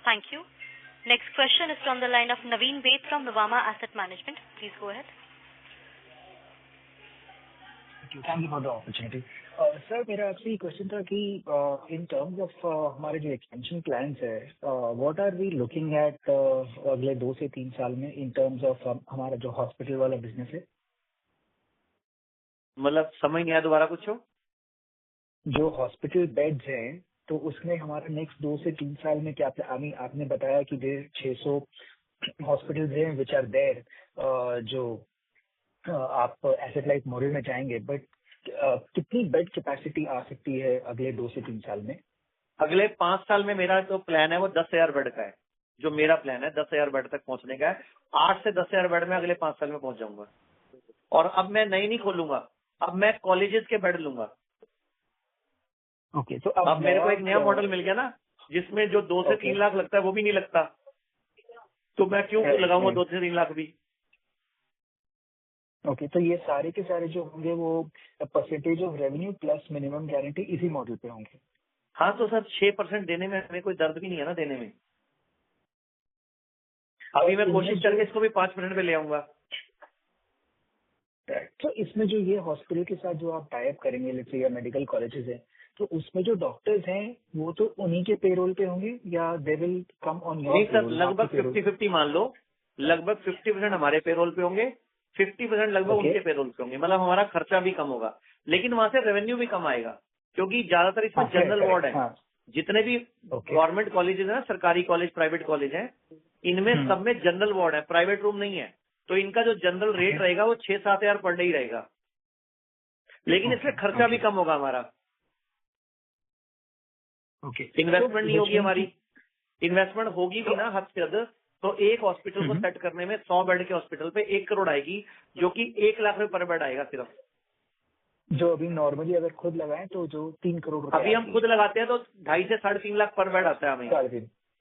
Thank you. Next question is from the line of Naveen Ved from Nuvama Asset Management. Please go ahead. Thank you for the opportunity. Sir मेरा आपसे question था कि in terms of हमारे जो expansion plans है, what are we looking at अगले 2 से 3 साल में इन टर्म्स ऑफ हमारा जो हॉस्पिटल वाला बिजनेस है? मतलब समझ नहीं आया, दोबारा पूछो। जो हॉस्पिटल बेड्स हैं तो उसमें हमारा नेक्स्ट 2 से 3 साल में क्या आपने बताया कि 600 हॉस्पिटल्स हैं विच आर देयर, जो आप एसेट लाइट मॉडल में जाएंगे, बट कितनी बेड कैपेसिटी आ सकती है अगले 2 से 3 साल में? अगले 5 साल में मेरा जो प्लान है वो 10,000 बेड का है। जो मेरा प्लान है 10,000 बेड तक पहुंचने का है। 8 से 10,000 बेड में अगले 5 साल में पहुंच जाऊंगा। और अब मैं नहीं खोलूंगा, अब मैं कॉलेजेस के बेड लूंगा। ओके, तो अब मेरे को एक नया मॉडल मिल गया ना, जिसमें जो 2 से 3 लाख लगता है वो भी नहीं लगता, तो मैं क्यों लगाऊंगा 2 से 3 लाख भी। ओके, तो ये सारे के सारे जो होंगे वो percentage of revenue plus minimum guarantee इसी मॉडल पे होंगे? हाँ, तो सर 6% देने में हमें कोई दर्द भी नहीं है ना देने में। अभी मैं कोशिश करके इसको भी 5% पे ले आऊंगा। तो इसमें जो ये हॉस्पिटल के साथ जो आप टाइप करेंगे लेट्स से या मेडिकल कॉलेजेस हैं, तो उसमें जो डॉक्टर्स हैं वो तो उन्हीं के पेरोल पे होंगे या they will come on your? नहीं सर, लगभग 50-50 मान लो, लगभग 50% हमारे पेरोल पे होंगे, 50% लगभग उनके पेरोल पे होंगे। मतलब हमारा खर्चा भी कम होगा, लेकिन वहां से रेवेन्यू भी कम आएगा, क्योंकि ज्यादातर इसमें जनरल वार्ड है। जितने भी गवर्नमेंट कॉलेजेस है ना, सरकारी कॉलेज, प्राइवेट कॉलेज है, इनमें सब में जनरल वार्ड है, प्राइवेट रूम नहीं है। तो इनका जो जनरल रेट रहेगा वो 6-7 हजार पर डे ही रहेगा, लेकिन इसमें खर्चा भी कम होगा हमारा। इन्वेस्टमेंट नहीं होगी हमारी। इन्वेस्टमेंट होगी भी ना हद से हद, तो एक हॉस्पिटल को सेट करने में 100 बेड के हॉस्पिटल पे 1 करोड़ आएगी, जो कि 1 लाख रुपए पर बेड आएगा सिर्फ। जो अभी नॉर्मली अगर खुद लगाएं तो जो 3 करोड़ रुपए अभी हम खुद लगाते हैं तो 2.5 से 3.5 लाख पर बेड आता है हमें।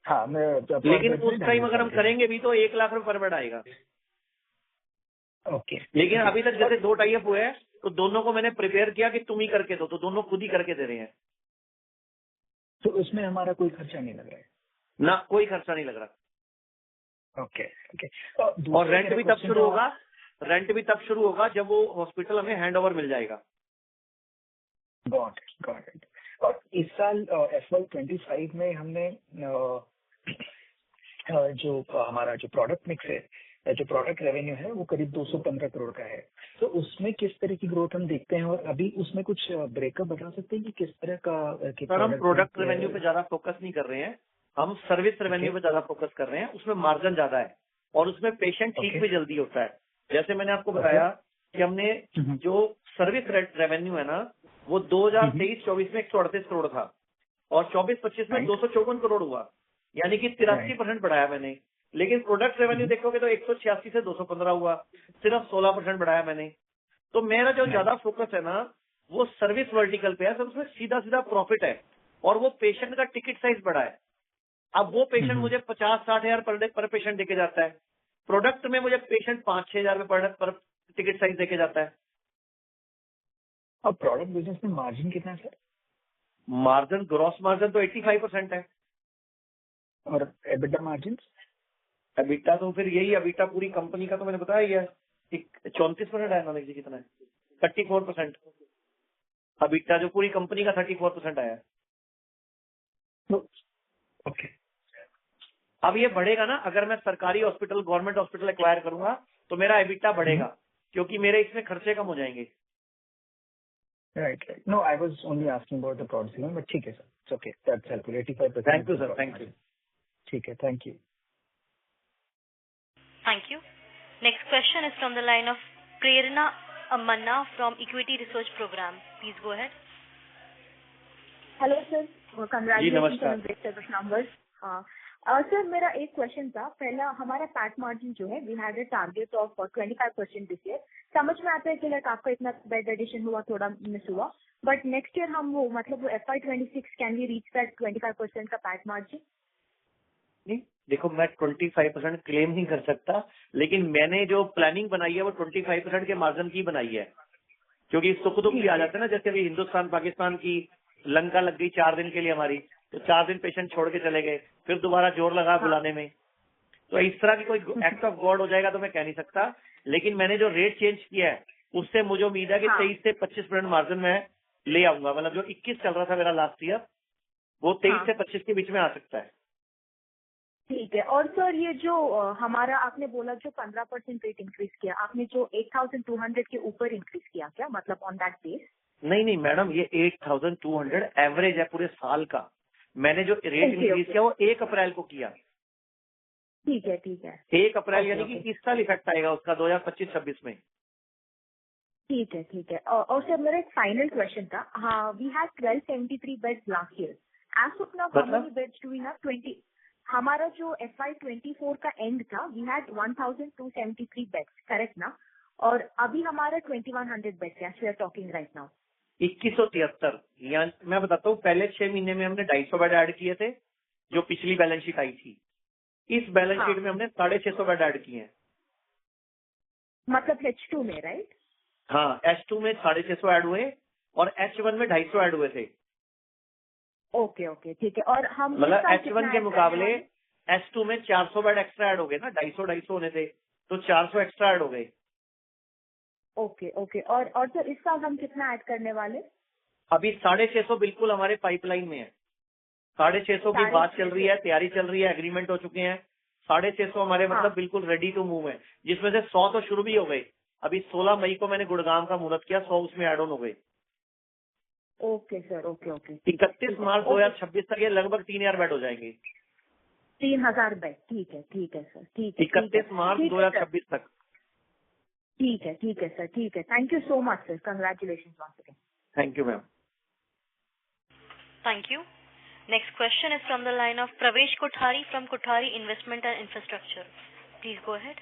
हाँ, लेकिन उस टाइम अगर हम करेंगे भी तो 1 लाख रुपए पर बेड आएगा। ओके, लेकिन अभी तक जैसे 2 टाई अप हुए हैं, तो दोनों को मैंने प्रिपेयर किया कि तुम ही करके दो, तो दोनों खुद ही करके दे रहे हैं। तो उसमें हमारा कोई खर्चा नहीं लग रहा है ना, कोई खर्चा नहीं लग रहा। ओके। और रेंट भी तब शुरू होगा जब वो हॉस्पिटल हमें हैंड ओवर मिल जाएगा। Got it. और इस साल FY25 में हमने जो हमारा जो प्रोडक्ट मिक्स है जो प्रोडक्ट रेवेन्यू है वो करीब 215 करोड़ का है। तो उसमें किस तरह की ग्रोथ हम देखते हैं, और अभी उसमें कुछ ब्रेकअप बता सकते हैं कि किस तरह का सर, हम प्रोडक्ट रेवेन्यू पे ज्यादा फोकस नहीं कर रहे हैं, हम सर्विस रेवेन्यू पे ज्यादा फोकस कर रहे हैं। उसमें मार्जिन ज्यादा है और उसमें पेशेंट ठीक भी जल्दी होता है। जैसे मैंने आपको बताया कि हमने जो सर्विस रेवेन्यू है ना, वो 2023-24 में 138 करोड़ था और 24-25 में 254 करोड़ हुआ, यानी कि 83% बढ़ाया मैंने। लेकिन प्रोडक्ट रेवेन्यू देखोगे तो 186 से 215 हुआ, सिर्फ 16% बढ़ाया मैंने। तो मेरा जो ज्यादा फोकस है ना वो सर्विस वर्टिकल पे है सर, उसमें सीधा सीधा प्रॉफिट है और वो पेशेंट का टिकट साइज बड़ा है। अब वो पेशेंट मुझे 50-60 हजार पर पेशेंट देके जाता है, प्रोडक्ट में मुझे पेशेंट 5-6 हजार पर टिकट साइज देके जाता है। और प्रोडक्ट बिजनेस में मार्जिन कितना है सर? मार्जिन, ग्रॉस मार्जिन तो 85% है। और एबिटा मार्जिन? एबिटा तो फिर यही, एबिटा पूरी कंपनी का तो मैंने बताया ही है, 34% आया ना, कितना है, 34%। एबिटा जो पूरी कंपनी का 34% आया है। ओके। अब ये बढ़ेगा ना, अगर मैं सरकारी हॉस्पिटल, गवर्नमेंट हॉस्पिटल एक्वायर करूंगा तो मेरा एबिटा बढ़ेगा, क्योंकि मेरे इसमें खर्चे कम हो जाएंगे। Right. No, I was only asking about the product segment, but ठीक है sir, it's okay, that's helpful. 85%। Thank you sir, thank you. ठीक है, thank you. Thank you. Next question is from the line of Prerna Amanna from Equity Research Program. Please go ahead. Hello sir, जी, congratulation नमस्कार। On great set of numbers. Sir, मेरा एक question था। पहला, हमारा PAT margin जो है, we had a target of 25% this year. समझ में आता है कि लाइक आपका इतना बेड एडिशन हुआ, थोड़ा मिस हुआ, बट नेक्स्ट ईयर हम वो मतलब वो FY26 can we reach that 25% का पैट मार्जिन? नहीं, देखो मैं 25% क्लेम नहीं कर सकता, लेकिन मैंने जो प्लानिंग बनाई है वो 25% के मार्जिन की बनाई है, क्योंकि सुख दुख भी आ जाते हैं ना। जैसे अभी हिंदुस्तान पाकिस्तान की लंका लग गई 4 दिन के लिए हमारी, तो 4 दिन पेशेंट छोड़ के चले गए, फिर दोबारा जोर लगा बुलाने में। तो इस तरह की कोई एक्ट ऑफ गॉड हो जाएगा तो मैं कह नहीं सकता, लेकिन मैंने जो रेट चेंज किया है उससे मुझे उम्मीद है कि 23 से 25% मार्जिन में ले आऊंगा। मतलब जो 21 चल रहा था मेरा लास्ट ईयर, वो 23 से 25 के बीच में आ सकता है। ठीक है। और सर, ये जो हमारा आपने बोला जो 15% रेट इंक्रीज किया, आपने जो 8,200 के ऊपर इंक्रीज किया क्या, मतलब ऑन दैट बेस? नहीं मैडम, ये 8,200 एवरेज है पूरे साल का। मैंने जो रेट इंक्रीज किया वो 1 अप्रैल को किया। ठीक है, ठीक है। 1 अप्रैल यानी कि इस साल इफेक्ट आएगा उसका 2025-26 में। ठीक है, ठीक है। और सर, मेरा एक फाइनल क्वेश्चन था। हाँ, we had 1273 beds last year. As of now how many beds do we have? 20। हमारा जो FY24 का एंड था, वी हैड 1273 बेड्स, करेक्ट ना? और अभी हमारा 2100 बेड्स है, we are talking right now. 2173। मैं बताता हूँ, पहले 6 महीने में हमने 250 बेड ऐड किए थे, जो पिछली बैलेंस शीट आई थी। इस बैलेंस शीट में हमने 650 बेड ऐड किए हैं। मतलब H2 में, राइट? हाँ, H2 में 650 ऐड हुए और H1 में 250 ऐड हुए थे। ओके ओके, ठीक है। और हम मतलब H1 के मुकाबले H2 में 400 बेड एक्स्ट्रा ऐड हो गए ना, 250 होने थे तो 400 एक्स्ट्रा ऐड हो गए। Okay okay. और सर, इस साल हम कितना ऐड करने वाले? अभी 650 बिल्कुल हमारे पाइपलाइन में है। 650 की बात चल रही है, तैयारी चल रही है, एग्रीमेंट हो चुके हैं। 650 हमारे मतलब बिल्कुल रेडी टू मूव है, जिसमें से 100 तो शुरू भी हो गए। अभी 16 मई को मैंने गुड़गांव का मुहूर्त किया, 100 उसमें ऐड ऑन हो गए। Okay sir, okay okay. 31 मार्च 2026 तक ये लगभग 3000 बेड हो जाएंगे। 3000 बेड, ठीक है, ठीक है सर, ठीक है। 31 मार्च 2026 तक। ठीक है, ठीक है सर, ठीक है। Thank you so much sir, congratulation once again. Thank you ma'am. Thank you. Next question is from the line of Pravesh Kothari from Kothari Investment and Infrastructure. Please go ahead.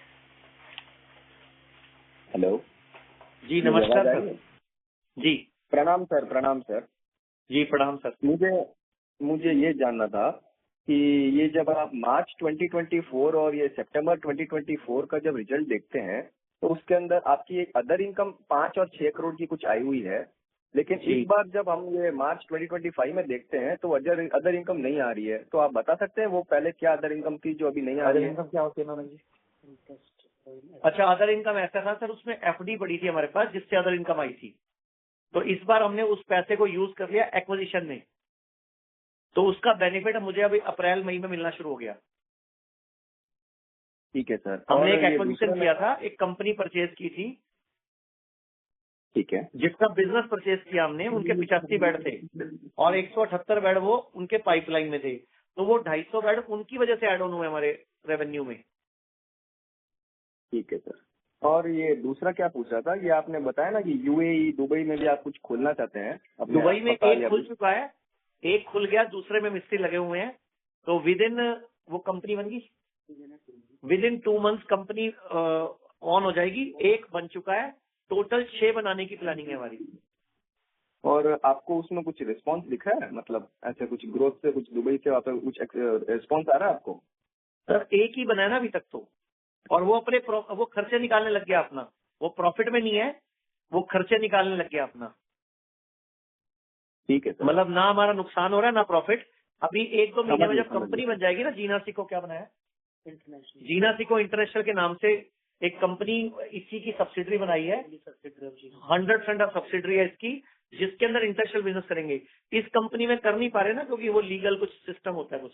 Hello जी नमस्कार sir. जी प्रणाम sir. प्रणाम sir. जी प्रणाम sir. मुझे ये जानना था कि ये जब आप मार्च 2024 और ये सितंबर 2024 का जब रिजल्ट देखते हैं तो उसके अंदर आपकी एक अदर इनकम 5 और 6 करोड़ की कुछ आई हुई है, लेकिन इस बार जब हम ये मार्च 2025 में देखते हैं तो अदर इनकम नहीं आ रही है। तो आप बता सकते हैं वो पहले क्या अदर इनकम थी जो अभी नहीं आ रही है? इनकम क्या होती है जी? अच्छा, अदर इनकम ऐसा था सर, उसमें FD पड़ी थी हमारे पास जिससे अदर इनकम आई थी। तो इस बार हमने उस पैसे को यूज कर लिया एक्विजिशन में, तो उसका बेनिफिट मुझे अभी अप्रैल मई में मिलना शुरू हो गया। ठीक है सर। हमने और एक ये एक्विजिशन दूसरा किया था, एक कंपनी परचेज की थी, ठीक है जिसका बिजनेस परचेज किया हमने, उनके 85 बेड थे और 178 बेड वो उनके पाइपलाइन में थे, तो वो 250 बेड उनकी वजह से ऐड ऑन हुए हमारे रेवेन्यू में। ठीक है सर। और ये दूसरा क्या पूछ रहा था, ये आपने बताया ना कि यूएई दुबई में भी आप कुछ खोलना चाहते हैं अपने दुबई में अस्पताल एक या खुल चुका है, एक खुल गया, दूसरे में मिस्त्री लगे हुए हैं, तो विद इन वो कंपनी बन गई, with in 2 months company on हो जाएगी। एक बन चुका है, टोटल 6 बनाने की प्लानिंग है हमारी। और आपको उसमें कुछ रिस्पांस दिखा है, मतलब ऐसे कुछ ग्रोथ से, कुछ दुबई से वहाँ पे कुछ रिस्पांस आ रहा है आपको? सर एक ही बनाया ना अभी तक तो, और वो अपने वो खर्चे निकालने लग गया अपना, वो प्रॉफिट में नहीं है, वो खर्चे निकालने लग गया अपना। ठीक है सर। मतलब ना हमारा नुकसान हो रहा है ना प्रॉफिट। अभी 1-2 महीने में जब समझ कंपनी गया। बन जाएगी ना, जीना सिको क्या बनाया, जीना सिको इंटरनेशनल के नाम से एक कंपनी इसी की सब्सिडरी बनाई है, 100% ऑफ सब्सिडरी है इसकी, जिसके अंदर इंटरनेशनल बिजनेस करेंगे। इस कंपनी में कर नहीं पा रहे ना, क्योंकि वो लीगल कुछ सिस्टम होता है कुछ।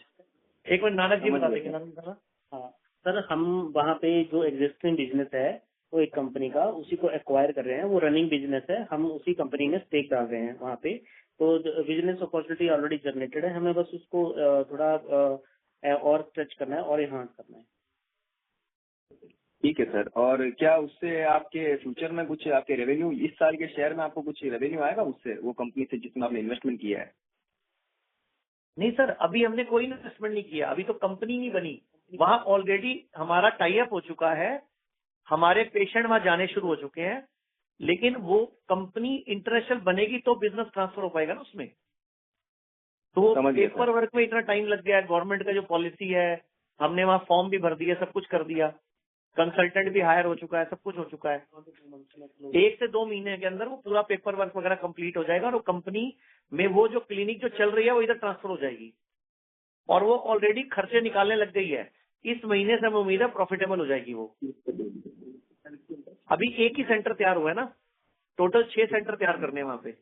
एक मिनट नानक जी समझ बता गया देंगे। सर। नानक जी, हाँ सर, हम वहाँ पे जो एग्जिस्टिंग बिजनेस है वो एक कंपनी का, उसी को एक्वायर कर रहे हैं, वो रनिंग बिजनेस है, हम उसी कंपनी में स्टेक डाल रहे हैं वहाँ पे। तो बिजनेस अपॉर्चुनिटी ऑलरेडी जनरेटेड है, हमें बस उसको थोड़ा और स्ट्रेच करना है और इन्हांस करना है। ठीक है सर। और क्या उससे आपके फ्यूचर में कुछ आपके रेवेन्यू, इस साल के शेयर में आपको कुछ रेवेन्यू आएगा उससे, वो कंपनी से जिसमें आपने इन्वेस्टमेंट किया है? नहीं सर, अभी हमने कोई इन्वेस्टमेंट नहीं किया, अभी तो कंपनी नहीं बनी। वहाँ ऑलरेडी हमारा टाई अप हो चुका है, हमारे पेशेंट वहाँ जाने शुरू हो चुके हैं, लेकिन वो कंपनी इंटरनेशनल बनेगी तो बिजनेस ट्रांसफर हो पाएगा ना उसमें। तो समझ गया सर। पेपर वर्क में इतना टाइम लग गया है, गवर्नमेंट का जो पॉलिसी है, हमने वहाँ फॉर्म भी भर दिया, सब कुछ कर दिया, कंसल्टेंट भी हायर हो चुका है, सब कुछ हो चुका है। 1 से 2 महीने के अंदर वो पूरा पेपर वर्क वगैरह कंप्लीट हो जाएगा और वो कंपनी में वो जो क्लिनिक जो चल रही है वो इधर ट्रांसफर हो जाएगी, और वो ऑलरेडी खर्चे निकालने लग गई है। इस महीने से हमें उम्मीद है प्रॉफिटेबल हो जाएगी वो। अभी एक ही सेंटर तैयार हुआ है ना, टोटल 6 सेंटर तैयार करने हैं वहाँ पे।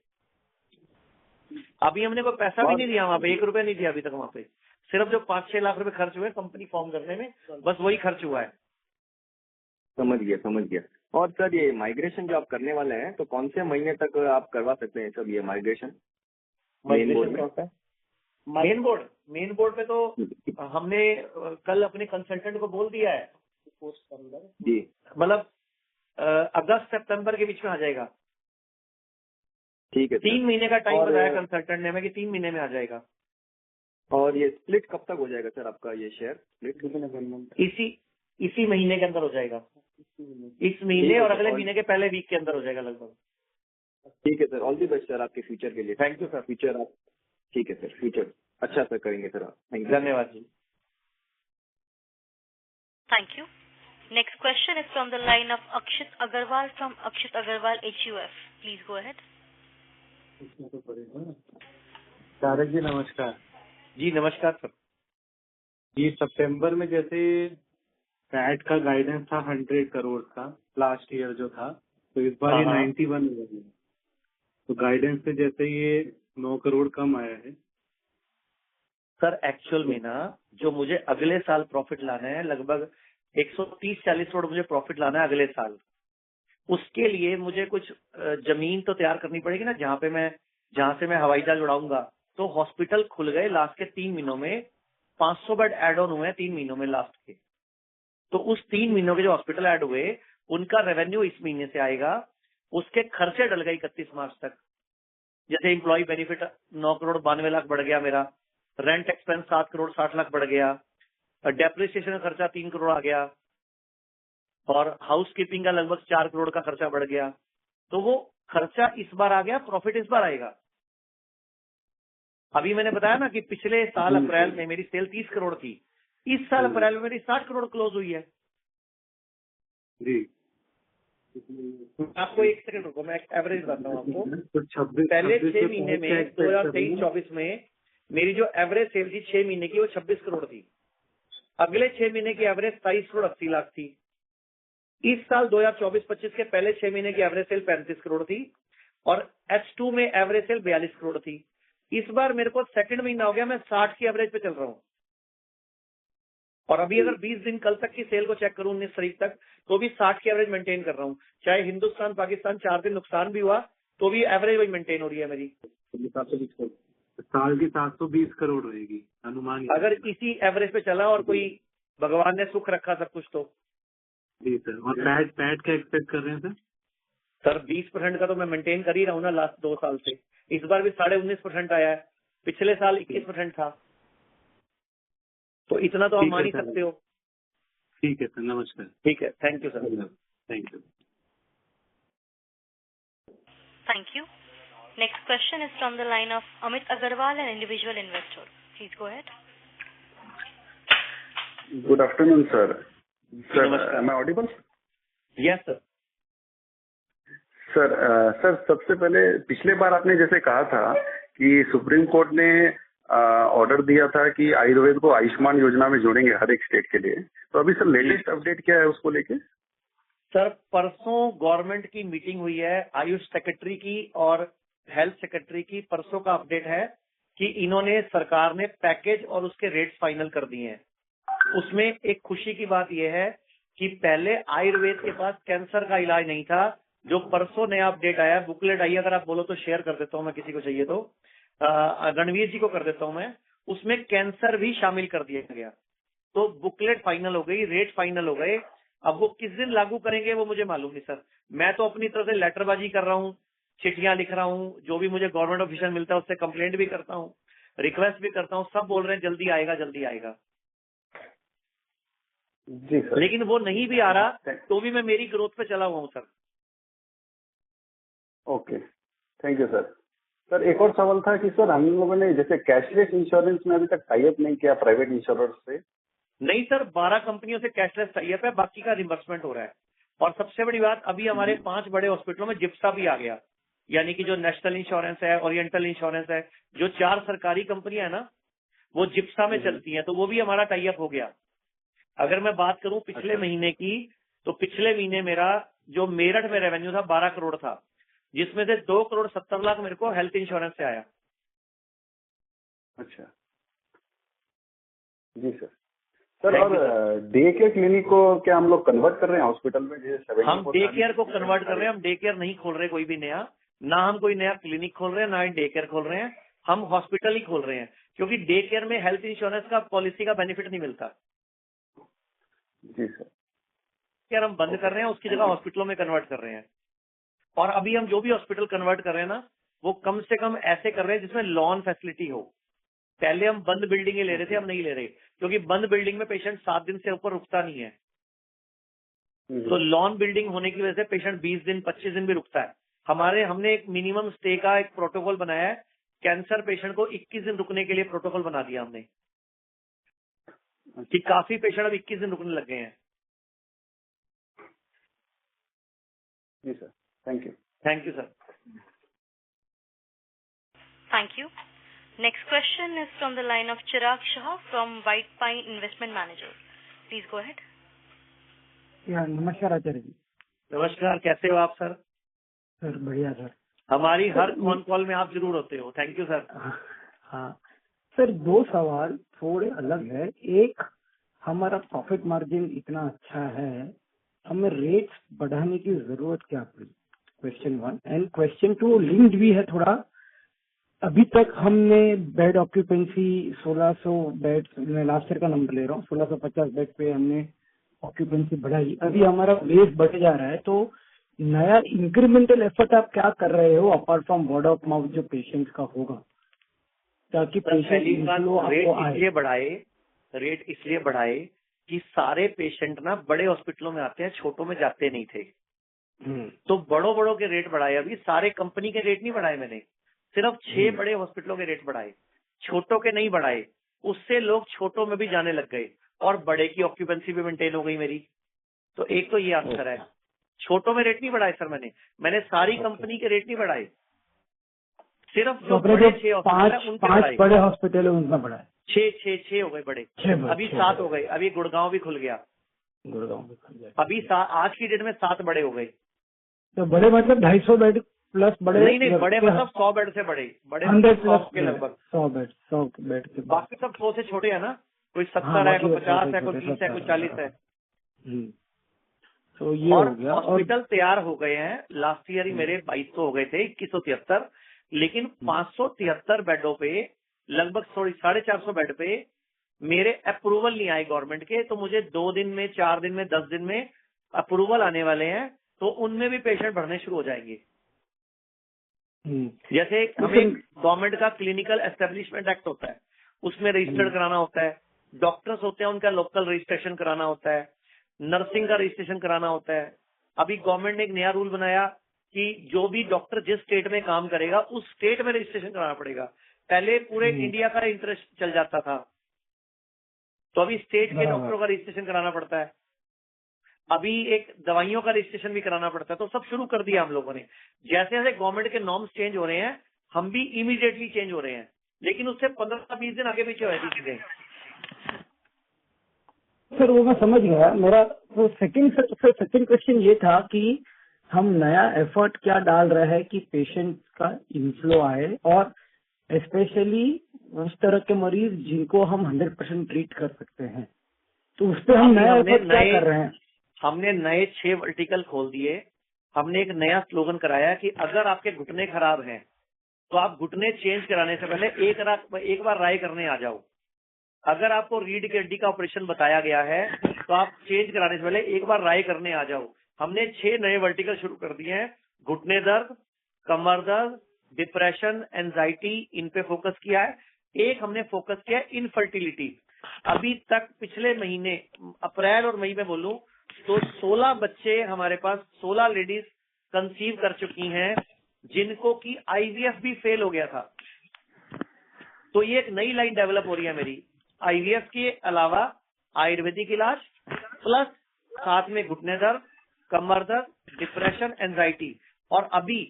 अभी हमने कोई पैसा भी नहीं दिया वहाँ पे, 1 रुपया नहीं दिया अभी तक वहाँ पे। सिर्फ जो 5-6 लाख रुपए खर्च हुए कंपनी फॉर्म करने में, बस वही खर्च हुआ है। समझ गया, समझ गया। और सर ये माइग्रेशन जो आप करने वाले हैं, तो कौन से महीने तक आप करवा सकते हैं सब ये माइग्रेशन? मेन बोर्ड में मेन बोर्ड पे तो हमने कल अपने कंसल्टेंट को बोल दिया है जी। मतलब अगस्त सितंबर के बीच में आ जाएगा। ठीक है सर। 3 महीने का टाइम और बताया कंसल्टेंट ने हमें कि 3 महीने में आ जाएगा। और ये स्प्लिट कब तक हो जाएगा सर आपका ये शेयर स्प्लिट? इसी महीने के अंदर हो जाएगा, इस महीने और अगले महीने के पहले वीक के अंदर हो जाएगा लगभग। ठीक है sir. All the best sir आपके फ्यूचर के लिए। Thank you sir. फ्यूचर आप, ठीक है सर, फ्यूचर अच्छा सर करेंगे सर आप। Thank you. धन्यवाद जी। Thank you. Next question is from the line of Akshit Agarwal from Akshit Agarwal HUF. Please go ahead. Tarak जी नमस्कार। जी नमस्कार सर। जी सितंबर में जैसे पैट का गाइडेंस था 100 करोड़ का लास्ट ईयर जो था, तो इस बार ये 91 हो गया, तो गाइडेंस से जैसे ये 9 करोड़ कम आया है। सर एक्चुअल में ना जो मुझे अगले साल प्रॉफिट लाना है, लगभग 130-40 करोड़ मुझे प्रॉफिट लाना है अगले साल। उसके लिए मुझे कुछ जमीन तो तैयार करनी पड़ेगी ना, जहां से मैं हवाई जहाज उड़ाऊंगा। तो हॉस्पिटल खुल गए लास्ट के 3 महीनों में, 500 बेड एड ऑन हुए हैं 3 महीनों में लास्ट के। तो उस 3 महीनों के जो हॉस्पिटल ऐड हुए उनका रेवेन्यू इस महीने से आएगा। उसके खर्चे डल गए 31 मार्च तक। जैसे एम्प्लॉय बेनिफिट 9 करोड़ 92 लाख बढ़ गया मेरा, रेंट एक्सपेंस 7 करोड़ 60 लाख बढ़ गया, डेप्रिसिएशन का खर्चा 3 करोड़ आ गया, और हाउस कीपिंग का लगभग 4 करोड़ का खर्चा बढ़ गया। तो वो खर्चा इस बार आ गया, प्रॉफिट इस बार आएगा। अभी मैंने बताया ना कि पिछले साल अप्रैल में मेरी सेल 30 करोड़ थी, इस साल अप्रैल में मेरी 60 करोड़ क्लोज हुई है। जी आपको 1 सेकंड रुको, मैं एवरेज बताता हूँ आपको। तो 26 पहले 6 महीने में 2023-24 में मेरी जो एवरेज सेल थी 6 महीने की वो 26 करोड़ थी। अगले 6 महीने की एवरेज 23 करोड़ 80 लाख थी। इस साल 2024-25 के पहले 6 महीने की एवरेज सेल 35 करोड़ थी, और H2 में एवरेज सेल 42 करोड़ थी। इस बार मेरे को सेकंड महीना हो गया, मैं 60 की एवरेज पे चल रहा हूँ। और अभी अगर 20 दिन कल तक की सेल को चेक करूं 19 तारीख तक, तो भी 60 की एवरेज मेंटेन कर रहा हूं। चाहे हिंदुस्तान पाकिस्तान 4 दिन नुकसान भी हुआ तो भी एवरेज वही मेंटेन हो रही है मेरी। 720 साल की 720 करोड़ रहेगी अनुमान, अगर इसी एवरेज पे चला और कोई भगवान ने सुख रखा सब कुछ तो। जी सर। और पैट क्या एक्सपेक्ट कर रहे हैं सर? सर 20% का तो मैं मेंटेन कर ही रहा हूँ ना लास्ट 2 साल से। इस बार भी 19.5% आया है, पिछले साल 21% था, तो इतना तो आप मान ही सकते हो। ठीक है सर, नमस्कार। ठीक है, thank you sir. Thank you. Thank you. Next question is from the line of Amit Agarwal, an individual investor. Please go ahead. Good afternoon, sir. Sir, नमस्कार। am I audible? Yes sir. Sir सबसे पहले पिछले बार आपने जैसे कहा था कि supreme court ने ऑर्डर दिया था कि आयुर्वेद को आयुष्मान योजना में जोड़ेंगे हर एक स्टेट के लिए, तो अभी सर लेटेस्ट अपडेट क्या है उसको लेके? सर परसों गवर्नमेंट की मीटिंग हुई है, आयुष सेक्रेटरी की और हेल्थ सेक्रेटरी की। परसों का अपडेट है कि इन्होंने, सरकार ने पैकेज और उसके रेट्स फाइनल कर दिए हैं। उसमें एक खुशी की बात यह है कि पहले आयुर्वेद के पास कैंसर का इलाज नहीं था। जो परसों नया अपडेट आया, बुकलेट आई, अगर आप बोलो तो शेयर कर देता हूं मैं, किसी को चाहिए तो रणवीर जी को कर देता हूं मैं। उसमें कैंसर भी शामिल कर दिया गया। तो बुकलेट फाइनल हो गई, रेट फाइनल हो गए। अब वो किस दिन लागू करेंगे वो मुझे मालूम नहीं सर। मैं तो अपनी तरफ से लेटरबाजी कर रहा हूँ, चिट्ठियां लिख रहा हूँ, जो भी मुझे गवर्नमेंट ऑफिशियल मिलता है उससे कंप्लेंट भी करता हूँ, रिक्वेस्ट भी करता हूँ। सब बोल रहे हैं जल्दी आएगा जल्दी आएगा। जी सर। लेकिन वो नहीं भी आ रहा तो भी मैं मेरी ग्रोथ पे चला हुआ हूँ sir. Okay, thank you sir. Sir एक और सवाल था कि सर हम लोगों ने जैसे कैशलेस इंश्योरेंस में अभी तक टाई अप नहीं किया प्राइवेट इंश्योरेंस से। नहीं सर, 12 कंपनियों से कैशलेस टाई अप है, बाकी का रिम्बर्समेंट हो रहा है। और सबसे बड़ी बात, अभी हमारे 5 बड़े हॉस्पिटलों में जिप्सा भी आ गया, यानी कि जो नेशनल इंश्योरेंस है, ओरिएंटल इंश्योरेंस है, जो 4 सरकारी कंपनियां है ना, वो जिप्सा में चलती हैं, तो वो भी हमारा टाई अप हो गया। अगर मैं बात करूं पिछले महीने की, तो पिछले महीने मेरा जो मेरठ में रेवेन्यू था 12 करोड़ था, जिसमें से 2 करोड़ 70 लाख मेरे को हेल्थ इंश्योरेंस से आया। अच्छा जी सर। सर और डे केयर क्लिनिक को क्या हम लोग कन्वर्ट कर रहे हैं हॉस्पिटल में? जैसे हम डे केयर को कन्वर्ट कर रहे हैं। हम डे केयर नहीं खोल रहे कोई भी नया, ना हम कोई नया क्लिनिक खोल रहे हैं, ना ही डे केयर खोल रहे हैं। हम हॉस्पिटल ही खोल रहे हैं, क्योंकि डे केयर में हेल्थ इंश्योरेंस का पॉलिसी का बेनिफिट नहीं मिलता। जी सर। केयर हम बंद कर रहे हैं, उसकी जगह हॉस्पिटलों में कन्वर्ट कर रहे हैं। और अभी हम जो भी हॉस्पिटल कन्वर्ट कर रहे हैं ना, वो कम से कम ऐसे कर रहे हैं जिसमें लॉन फैसिलिटी हो। पहले हम बंद बिल्डिंग ले रहे थे, हम नहीं ले रहे, क्योंकि बंद बिल्डिंग में पेशेंट 7 दिन से ऊपर रुकता नहीं है। तो लॉन बिल्डिंग होने की वजह से पेशेंट 20 दिन 25 दिन भी रुकता है। हमने एक मिनिमम स्टे का एक प्रोटोकॉल बनाया है। कैंसर पेशेंट को 21 दिन रुकने के लिए प्रोटोकॉल बना दिया हमने, कि काफी पेशेंट अब 21 दिन रुकने लग गए हैं। जी sir, thank you. Thank you sir. Thank you. Next question is from the line of Chirag Shah from White Pine Investment Managers. Please go ahead. नमस्कार आचार्य जी। नमस्कार, कैसे हो आप सर? सर बढ़िया सर। हमारी हर फोन कॉल में आप जरूर होते हो। Thank you sir. हाँ सर, 2 सवाल थोड़े अलग है। एक, हमारा प्रॉफिट मार्जिन इतना अच्छा है, हमें रेट्स बढ़ाने की जरूरत क्या पड़ी? क्वेश्चन 1। एंड क्वेश्चन 2 लिंक्ड भी है थोड़ा। अभी तक हमने बेड ऑक्यूपेंसी 1600 बेड, मैं लास्ट ईयर का नंबर ले रहा हूँ, 1650 बेड पे हमने ऑक्यूपेंसी बढ़ाई। अभी हमारा बेस बढ़ जा रहा है, तो नया इंक्रीमेंटल एफर्ट आप क्या कर रहे हो apart from word of mouth जो पेशेंट्स का होगा, ताकि पेशेंट रेट इसलिए बढ़ाए कि सारे पेशेंट ना बड़े हॉस्पिटलों में आते हैं, छोटों में जाते नहीं थे। तो बड़ों के रेट बढ़ाए। अभी सारे कंपनी के रेट नहीं बढ़ाए मैंने, सिर्फ 6 बड़े हॉस्पिटलों के रेट बढ़ाए, छोटों के नहीं बढ़ाए। उससे लोग छोटों में भी जाने लग गए और बड़े की ऑक्यूपेंसी भी मेंटेन हो गई मेरी। तो एक तो ये आंसर है। छोटों में रेट नहीं बढ़ाए सर मैंने सारी कंपनी के रेट नहीं बढ़ाए, सिर्फ जो बड़े 6 5 बड़े हॉस्पिटल है उनका बढ़ाए। 6 हो गए बड़े, अभी 7 हो गए। अभी गुड़गांव भी खुल गया, अभी आज की डेट में 7 बड़े हो गए। तो बड़े मतलब 250 बेड प्लस बड़े? नहीं, बड़े मतलब 100 बेड से बड़े 100 के लगभग 100 बेड के। बाकी सब 100 से छोटे है ना। कोई 70 हाँ, है, बाकी कोई वो 50 है, कोई छोटे 30 है, कोई 40 है। तो ये और हो गया। और हॉस्पिटल तैयार हो गए हैं। लास्ट ईयर ही मेरे 2200 हो गए थे, 2173, लेकिन 573 बेडों पे लगभग 450 बेड पे मेरे अप्रूवल नहीं आए गवर्नमेंट के। तो मुझे 2 दिन में, 4 दिन में, 10 दिन में अप्रूवल आने वाले हैं, तो उनमें भी पेशेंट बढ़ने शुरू हो जाएंगे। जैसे हमें गवर्नमेंट का क्लिनिकल एस्टेब्लिशमेंट एक्ट होता है, उसमें रजिस्टर्ड कराना होता है। डॉक्टर्स होते हैं, उनका लोकल रजिस्ट्रेशन कराना होता है। नर्सिंग का रजिस्ट्रेशन कराना होता है। अभी गवर्नमेंट ने एक नया रूल बनाया कि जो भी डॉक्टर जिस स्टेट में काम करेगा उस स्टेट में रजिस्ट्रेशन कराना पड़ेगा। पहले पूरे इंडिया का इंटरेस्ट चल जाता था, तो अभी स्टेट के डॉक्टरों का रजिस्ट्रेशन कराना पड़ता है। अभी एक दवाइयों का रजिस्ट्रेशन भी कराना पड़ता है। तो सब शुरू कर दिया हम लोगों ने। जैसे जैसे गवर्नमेंट के नॉर्म्स चेंज हो रहे हैं, हम भी इमीडिएटली चेंज हो रहे हैं, लेकिन उससे 15-20 दिन आगे पीछे हो रही चीजें। सर वो मैं समझ गया। मेरा तो सेकंड क्वेश्चन ये था कि हम नया एफर्ट क्या डाल रहे हैं कि पेशेंट का इनफ्लो आए, और स्पेशली उस तरह के मरीज जिनको हम 100% ट्रीट कर सकते हैं, तो उस पर हम नया एफर्ट क्या कर रहे हैं? हमने नए 6 वर्टिकल खोल दिए। हमने एक नया स्लोगन कराया कि अगर आपके घुटने खराब हैं तो आप घुटने चेंज कराने से पहले एक बार राय करने आ जाओ। अगर आपको रीढ़ की हड्डी का ऑपरेशन बताया गया है तो आप चेंज कराने से पहले एक बार राय करने आ जाओ। हमने 6 नए वर्टिकल शुरू कर दिए हैं। घुटने दर्द, कमर दर्द, डिप्रेशन, एंजाइटी, इन पे फोकस किया है। एक हमने फोकस किया है इनफर्टिलिटी। अभी तक पिछले महीने अप्रैल और मई में बोलूं तो 16 बच्चे हमारे पास, 16 लेडीज कंसीव कर चुकी हैं जिनको की आईवीएफ भी फेल हो गया था। तो ये एक नई लाइन डेवलप हो रही है मेरी। आईवीएफ के अलावा आयुर्वेदिक इलाज प्लस साथ में घुटने दर्द, कमर दर्द, डिप्रेशन, एंजाइटी। और अभी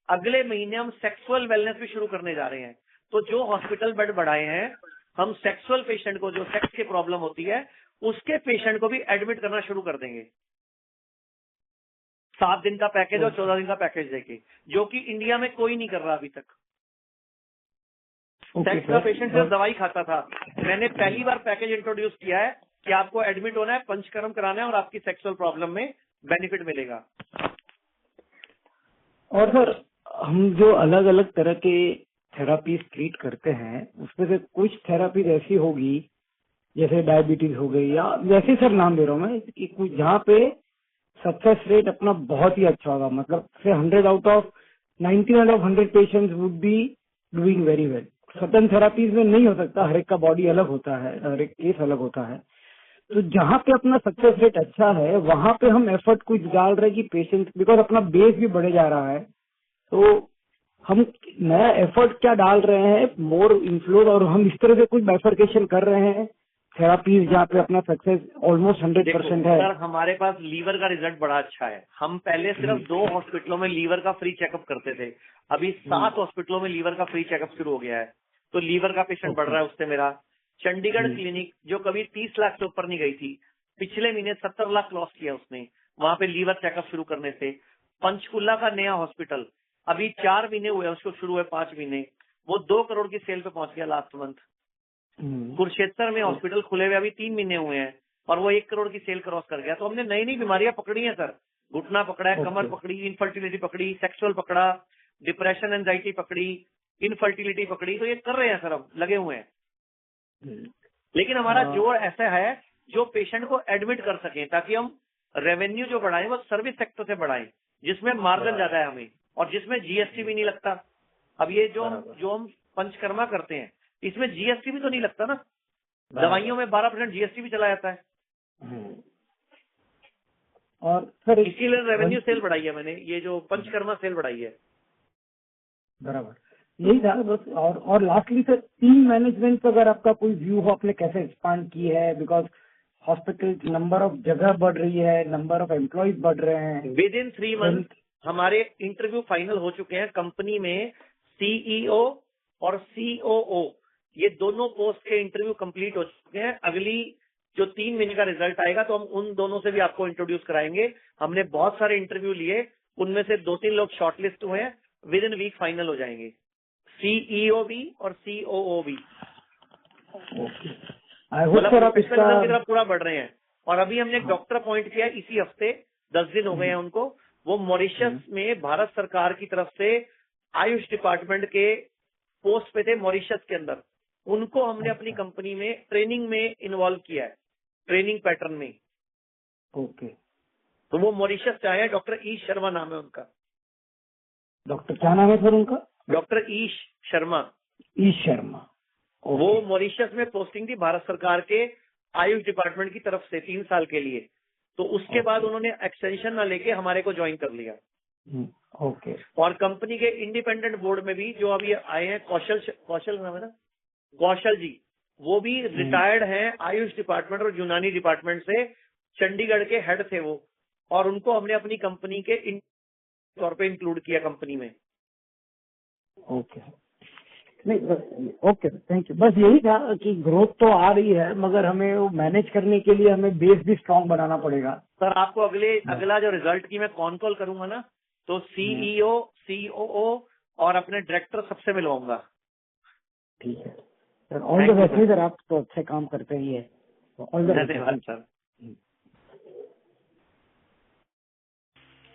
अगले महीने हम सेक्सुअल वेलनेस भी शुरू करने जा रहे हैं। तो जो हॉस्पिटल बेड बढ़ाए हैं, हम सेक्सुअल पेशेंट को, जो सेक्स की प्रॉब्लम होती है, उसके पेशेंट को भी एडमिट करना शुरू कर देंगे। 7 दिन का पैकेज और 14 दिन का पैकेज देके, जो कि इंडिया में कोई नहीं कर रहा अभी तक। सेक्स का पेशेंट सिर्फ दवाई खाता था। मैंने पहली बार पैकेज इंट्रोड्यूस किया है कि आपको एडमिट होना है, पंचकर्म कराना है और आपकी सेक्सुअल प्रॉब्लम में बेनिफिट मिलेगा। और सर हम जो अलग अलग तरह के थेरापीज ट्रीट करते हैं, उसमें से कुछ थेरापीज ऐसी होगी जैसे डायबिटीज हो गई, या वैसे सर नाम दे रहा हूँ मैं, कि कुछ जहाँ पे सक्सेस रेट अपना बहुत ही अच्छा होगा, मतलब से 100 out of 99 out of 100 patients would be doing very well. Certain therapies में नहीं हो सकता, हर एक का बॉडी अलग होता है, हर एक केस अलग होता है। तो जहाँ पे अपना सक्सेस रेट अच्छा है वहां पे हम एफर्ट कुछ डाल रहे हैं कि पेशेंट, बिकॉज अपना बेस भी बढ़े जा रहा है, तो हम नया एफर्ट क्या डाल रहे हैं, मोर इन्फ्लो, और हम इस तरह से कुछ बाइफर्केशन कर रहे हैं थेरापीज जहाँ पे अपना सक्सेस ऑलमोस्ट 100% है। सर हमारे पास लीवर का रिजल्ट बड़ा अच्छा है। हम पहले सिर्फ 2 हॉस्पिटलों में लीवर का फ्री चेकअप करते थे, अभी 7 हॉस्पिटलों में लीवर का फ्री चेकअप शुरू हो गया है। तो लीवर का पेशेंट बढ़ रहा है उससे मेरा। चंडीगढ़ क्लिनिक जो कभी 30 लाख से ऊपर नहीं गई थी, पिछले महीने 70 लाख लॉस किया उसने, वहां पे लीवर चेकअप शुरू करने से। पंचकुला का नया हॉस्पिटल अभी 4 महीने हुए उसको शुरू हुए, 5 महीने, वो 2 करोड़ की सेल पे पहुंच गया लास्ट मंथ। कुरुक्षेत्र में हॉस्पिटल खुले हुए अभी 3 महीने हुए हैं और वो 1 करोड़ की सेल क्रॉस कर गया। तो हमने नई नई बीमारियां पकड़ी हैं सर। घुटना पकड़ा है, कमर पकड़ी, इनफर्टिलिटी पकड़ी, सेक्सुअल पकड़ा, डिप्रेशन एंजाइटी पकड़ी, इनफर्टिलिटी पकड़ी। तो ये कर रहे हैं सर, हम लगे हुए हैं। लेकिन हमारा जोर ऐसा है जो पेशेंट को एडमिट कर सके, ताकि हम रेवेन्यू जो बढ़ाएं वो सर्विस सेक्टर से बढ़ाएं, जिसमें मार्जिन ज्यादा है हमें और जिसमें जीएसटी भी नहीं लगता। अब ये जो हम पंचकर्मा करते हैं इसमें जीएसटी भी तो नहीं लगता ना। दवाइयों में 12% जीएसटी भी चला जाता है। और सर इसीलिए रेवेन्यू सेल बढ़ाई है मैंने, ये जो पंचकर्मा सेल बढ़ाई है। बराबर, यही था बस। और लास्टली सर, टीम मैनेजमेंट अगर आपका कोई व्यू हो, आपने कैसे एक्सपांड की है, बिकॉज हॉस्पिटल नंबर ऑफ जगह बढ़ रही है, नंबर ऑफ एम्प्लॉयज बढ़ रहे हैं। विद इन 3 मंथ हमारे इंटरव्यू फाइनल हो चुके हैं। कंपनी में सीईओ और सीओओ ये दोनों पोस्ट के इंटरव्यू कंप्लीट हो चुके हैं। अगली जो 3 महीने का रिजल्ट आएगा तो हम उन दोनों से भी आपको इंट्रोड्यूस कराएंगे। हमने बहुत सारे इंटरव्यू लिए, उनमें से 2-3 लोग शॉर्टलिस्ट हुए हैं, विद इन वीक फाइनल हो जाएंगे, सीईओ भी और सीओओ भी। मतलब सर आप प्रोफेशनलिज्म की इसका तरफ पूरा बढ़ रहे हैं। और अभी हमने एक डॉक्टर अपॉइंट किया है इसी हफ्ते, 10 दिन हो गए हैं उनको। वो मॉरिशस में भारत सरकार की तरफ से आयुष डिपार्टमेंट के पोस्ट पे थे मॉरिशस के अंदर। उनको हमने अपनी कंपनी में ट्रेनिंग में इन्वॉल्व किया है, ट्रेनिंग पैटर्न में। ओके। तो वो मॉरिशस से आए हैं, डॉक्टर ईश शर्मा नाम है उनका। डॉक्टर क्या नाम है सर उनका? डॉक्टर ईश शर्मा। ईश शर्मा। वो मॉरिशस में पोस्टिंग थी भारत सरकार के आयुष डिपार्टमेंट की तरफ से 3 साल के लिए। तो उसके बाद उन्होंने एक्सटेंशन ना लेके हमारे को ज्वाइन कर लिया। ओके। और कंपनी के इंडिपेंडेंट बोर्ड में भी जो अभी आए हैं कौशल नाम है ना, कौशल जी, वो भी रिटायर्ड हैं आयुष डिपार्टमेंट और यूनानी डिपार्टमेंट से। चंडीगढ़ के हेड थे वो, और उनको हमने अपनी कंपनी के तौर पे इंक्लूड किया कंपनी में। ओके। नहीं, ओके, थैंक यू। बस यही था कि ग्रोथ तो आ रही है, मगर हमें वो मैनेज करने के लिए हमें बेस भी स्ट्रांग बनाना पड़ेगा। सर आपको अगला जो रिजल्ट की मैं कॉल करूंगा ना, तो सीईओ, सीओओ और अपने डायरेक्टर सबसे मिलवाऊंगा। ठीक है sir, all the best sir. आप तो अच्छे काम करते ही है, all the best sir.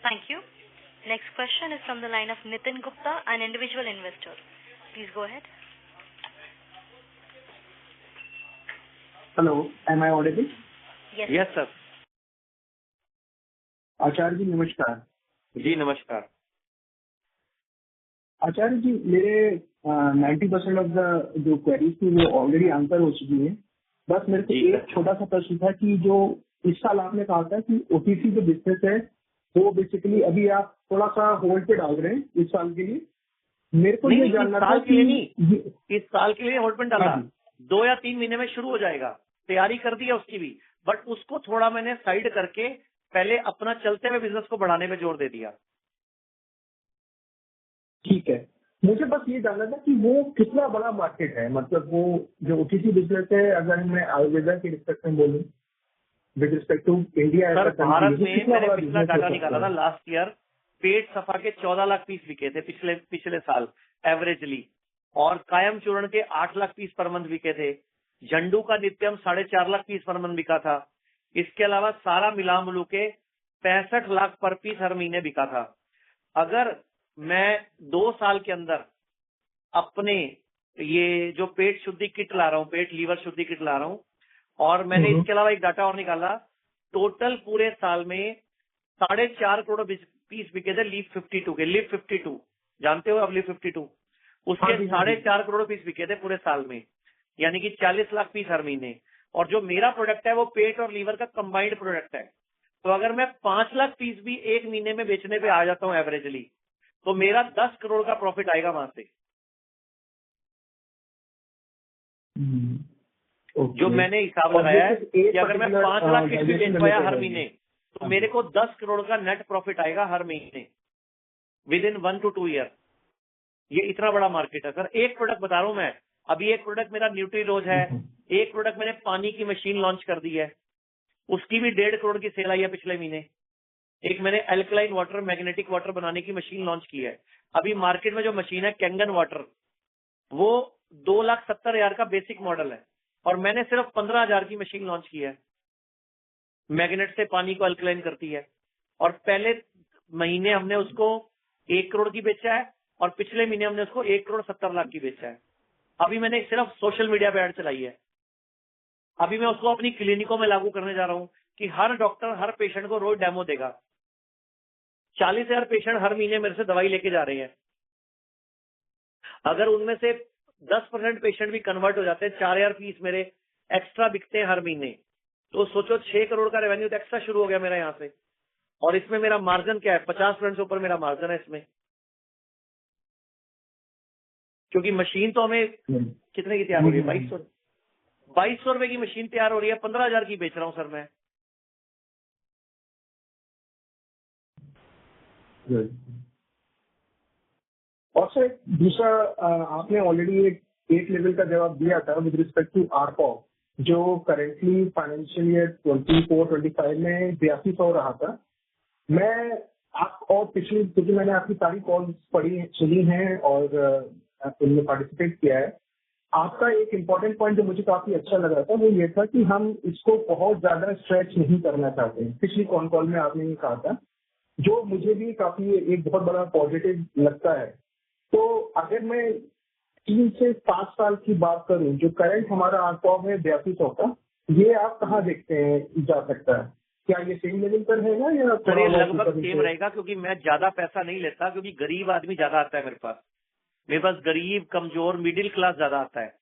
Thank you. Next question is from the line of Nitin Gupta, an individual investor. Please go ahead. Hello, am I audible? Yes. Yes, sir. Acharya जी नमस्कार। जी नमस्कार। आचार्य जी, मेरे 90% of the जो क्वेरीज थी वो already answer हो चुकी है। बस मेरे को एक छोटा सा प्रश्न था कि जो इस साल आपने कहा था कि ओटीसी जो बिजनेस है वो बेसिकली अभी आप थोड़ा सा होल्ड पे डाल रहे हैं इस साल के लिए। मेरे को ये जानना था कि इस साल के लिए होल्ड पे डाला, 2 या 3 महीने में शुरू हो जाएगा। तैयारी कर दी है उसकी भी, बट उसको थोड़ा मैंने साइड करके पहले अपना चलते हुए बिजनेस को बढ़ाने में जोर दे दिया। ठीक है, मुझे बस ये जानना था कि वो कितना बड़ा मार्केट है, मतलब वो जो ओटीसी बिजनेस है, अगर मैं आयुर्वेदा के रिस्पेक्ट में बोलूँ with respect to India, Bharat में मैंने पिछला डाटा निकाला था लास्ट ईयर, पेट सफा के 14 लाख पीस बिके थे पिछले साल एवरेजली, और कायम चूर्ण के 8 लाख पीस पर मंथ बिके थे। झंडू का नित्यम 4.5 लाख पीस पर मंथ बिका था। इसके अलावा सारा मिला मिलू के 65 लाख पर पीस हर महीने बिका था। अगर मैं 2 साल के अंदर अपने ये जो पेट शुद्धि किट ला रहा हूँ, पेट लीवर शुद्धि किट ला रहा हूँ, और मैंने इसके अलावा एक डाटा और निकाला, टोटल पूरे साल में 4.5 करोड़ पीस बिके थे लीव 52 के। लीव 52 जानते हो आप? लीव 52 उसके 4.5 करोड़ पीस बिके थे पूरे साल में, यानी कि 40 लाख पीस हर महीने। और जो मेरा प्रोडक्ट है वो पेट और लीवर का कंबाइंड प्रोडक्ट है। तो अगर मैं 5 लाख पीस भी एक महीने में बेचने पे आ जाता हूँ एवरेजली, तो मेरा 10 करोड़ का प्रॉफिट आएगा वहां से। जो मैंने हिसाब लगाया है कि अगर मैं 5 लाख किट भी बेच पाया हर महीने, तो मेरे को 10 करोड़ का नेट प्रॉफिट आएगा हर महीने विद इन 1 to 2 ईयर। ये इतना बड़ा मार्केट है सर। एक प्रोडक्ट बता रहा हूं मैं, अभी एक प्रोडक्ट मेरा न्यूट्री रोज है, एक प्रोडक्ट मैंने पानी की मशीन लॉन्च कर दी है, उसकी भी 1.5 करोड़ की सेल आई है पिछले महीने। एक मैंने एल्कलाइन वाटर, मैग्नेटिक वाटर बनाने की मशीन लॉन्च की है। अभी मार्केट में जो मशीन है कैंगन वाटर, वो 2,70,000 का बेसिक मॉडल है, और मैंने सिर्फ 15,000 की मशीन लॉन्च की है। मैग्नेट से पानी को अल्कलाइन करती है, और पहले महीने हमने उसको 1 करोड़ की बेचा है, और पिछले महीने हमने उसको 1 करोड़ 70 लाख की बेचा है। अभी मैंने सिर्फ सोशल मीडिया पे ऐड चलाई है। अभी मैं उसको अपनी क्लिनिकों में लागू करने जा रहा हूं कि हर डॉक्टर हर पेशेंट को रोज डेमो देगा। 40,000 पेशेंट हर महीने मेरे से दवाई लेके जा रहे हैं। अगर उनमें से 10% पेशेंट भी कन्वर्ट हो जाते हैं, 4,000 पीस मेरे एक्स्ट्रा बिकते हैं हर महीने, तो सोचो 6 करोड़ का रेवेन्यू तो एक्स्ट्रा शुरू हो गया मेरा यहाँ से। और इसमें मेरा मार्जिन क्या है? 50% से ऊपर मेरा मार्जिन है इसमें, क्योंकि मशीन तो हमें कितने की तैयार हो रही है? 2200 रुपए की मशीन तैयार हो रही है, 15,000 की बेच रहा हूं सर मैं। और सर दूसरा, आपने ऑलरेडी एक 8 लेवल का जवाब दिया था विद रिस्पेक्ट टू आरपॉप, जो करेंटली फाइनेंशियल ईयर 24-25 में 8200 रहा था। मैं आप और पिछली, क्योंकि मैंने आपकी सारी कॉल्स पढ़ी सुनी हैं और उनमें पार्टिसिपेट किया है, आपका एक इम्पोर्टेंट पॉइंट जो मुझे काफी अच्छा लगा था वो ये था कि हम इसको बहुत ज्यादा स्ट्रेच नहीं करना चाहते हैं। पिछली कॉल में आपने ये कहा था, जो मुझे भी काफी एक बहुत बड़ा पॉजिटिव लगता है। तो अगर मैं 3 से 5 साल की बात करूं, जो करंट हमारा आंकड़ा है 8200 का, ये आप कहाँ देखते हैं जा सकता है? क्या ये सेम लेवल पर रहेगा या सर ये लगभग सेम रहेगा, क्योंकि मैं ज्यादा पैसा नहीं लेता, क्योंकि गरीब आदमी ज्यादा आता है मेरे पास गरीब, कमजोर, मिडिल क्लास ज्यादा आता है।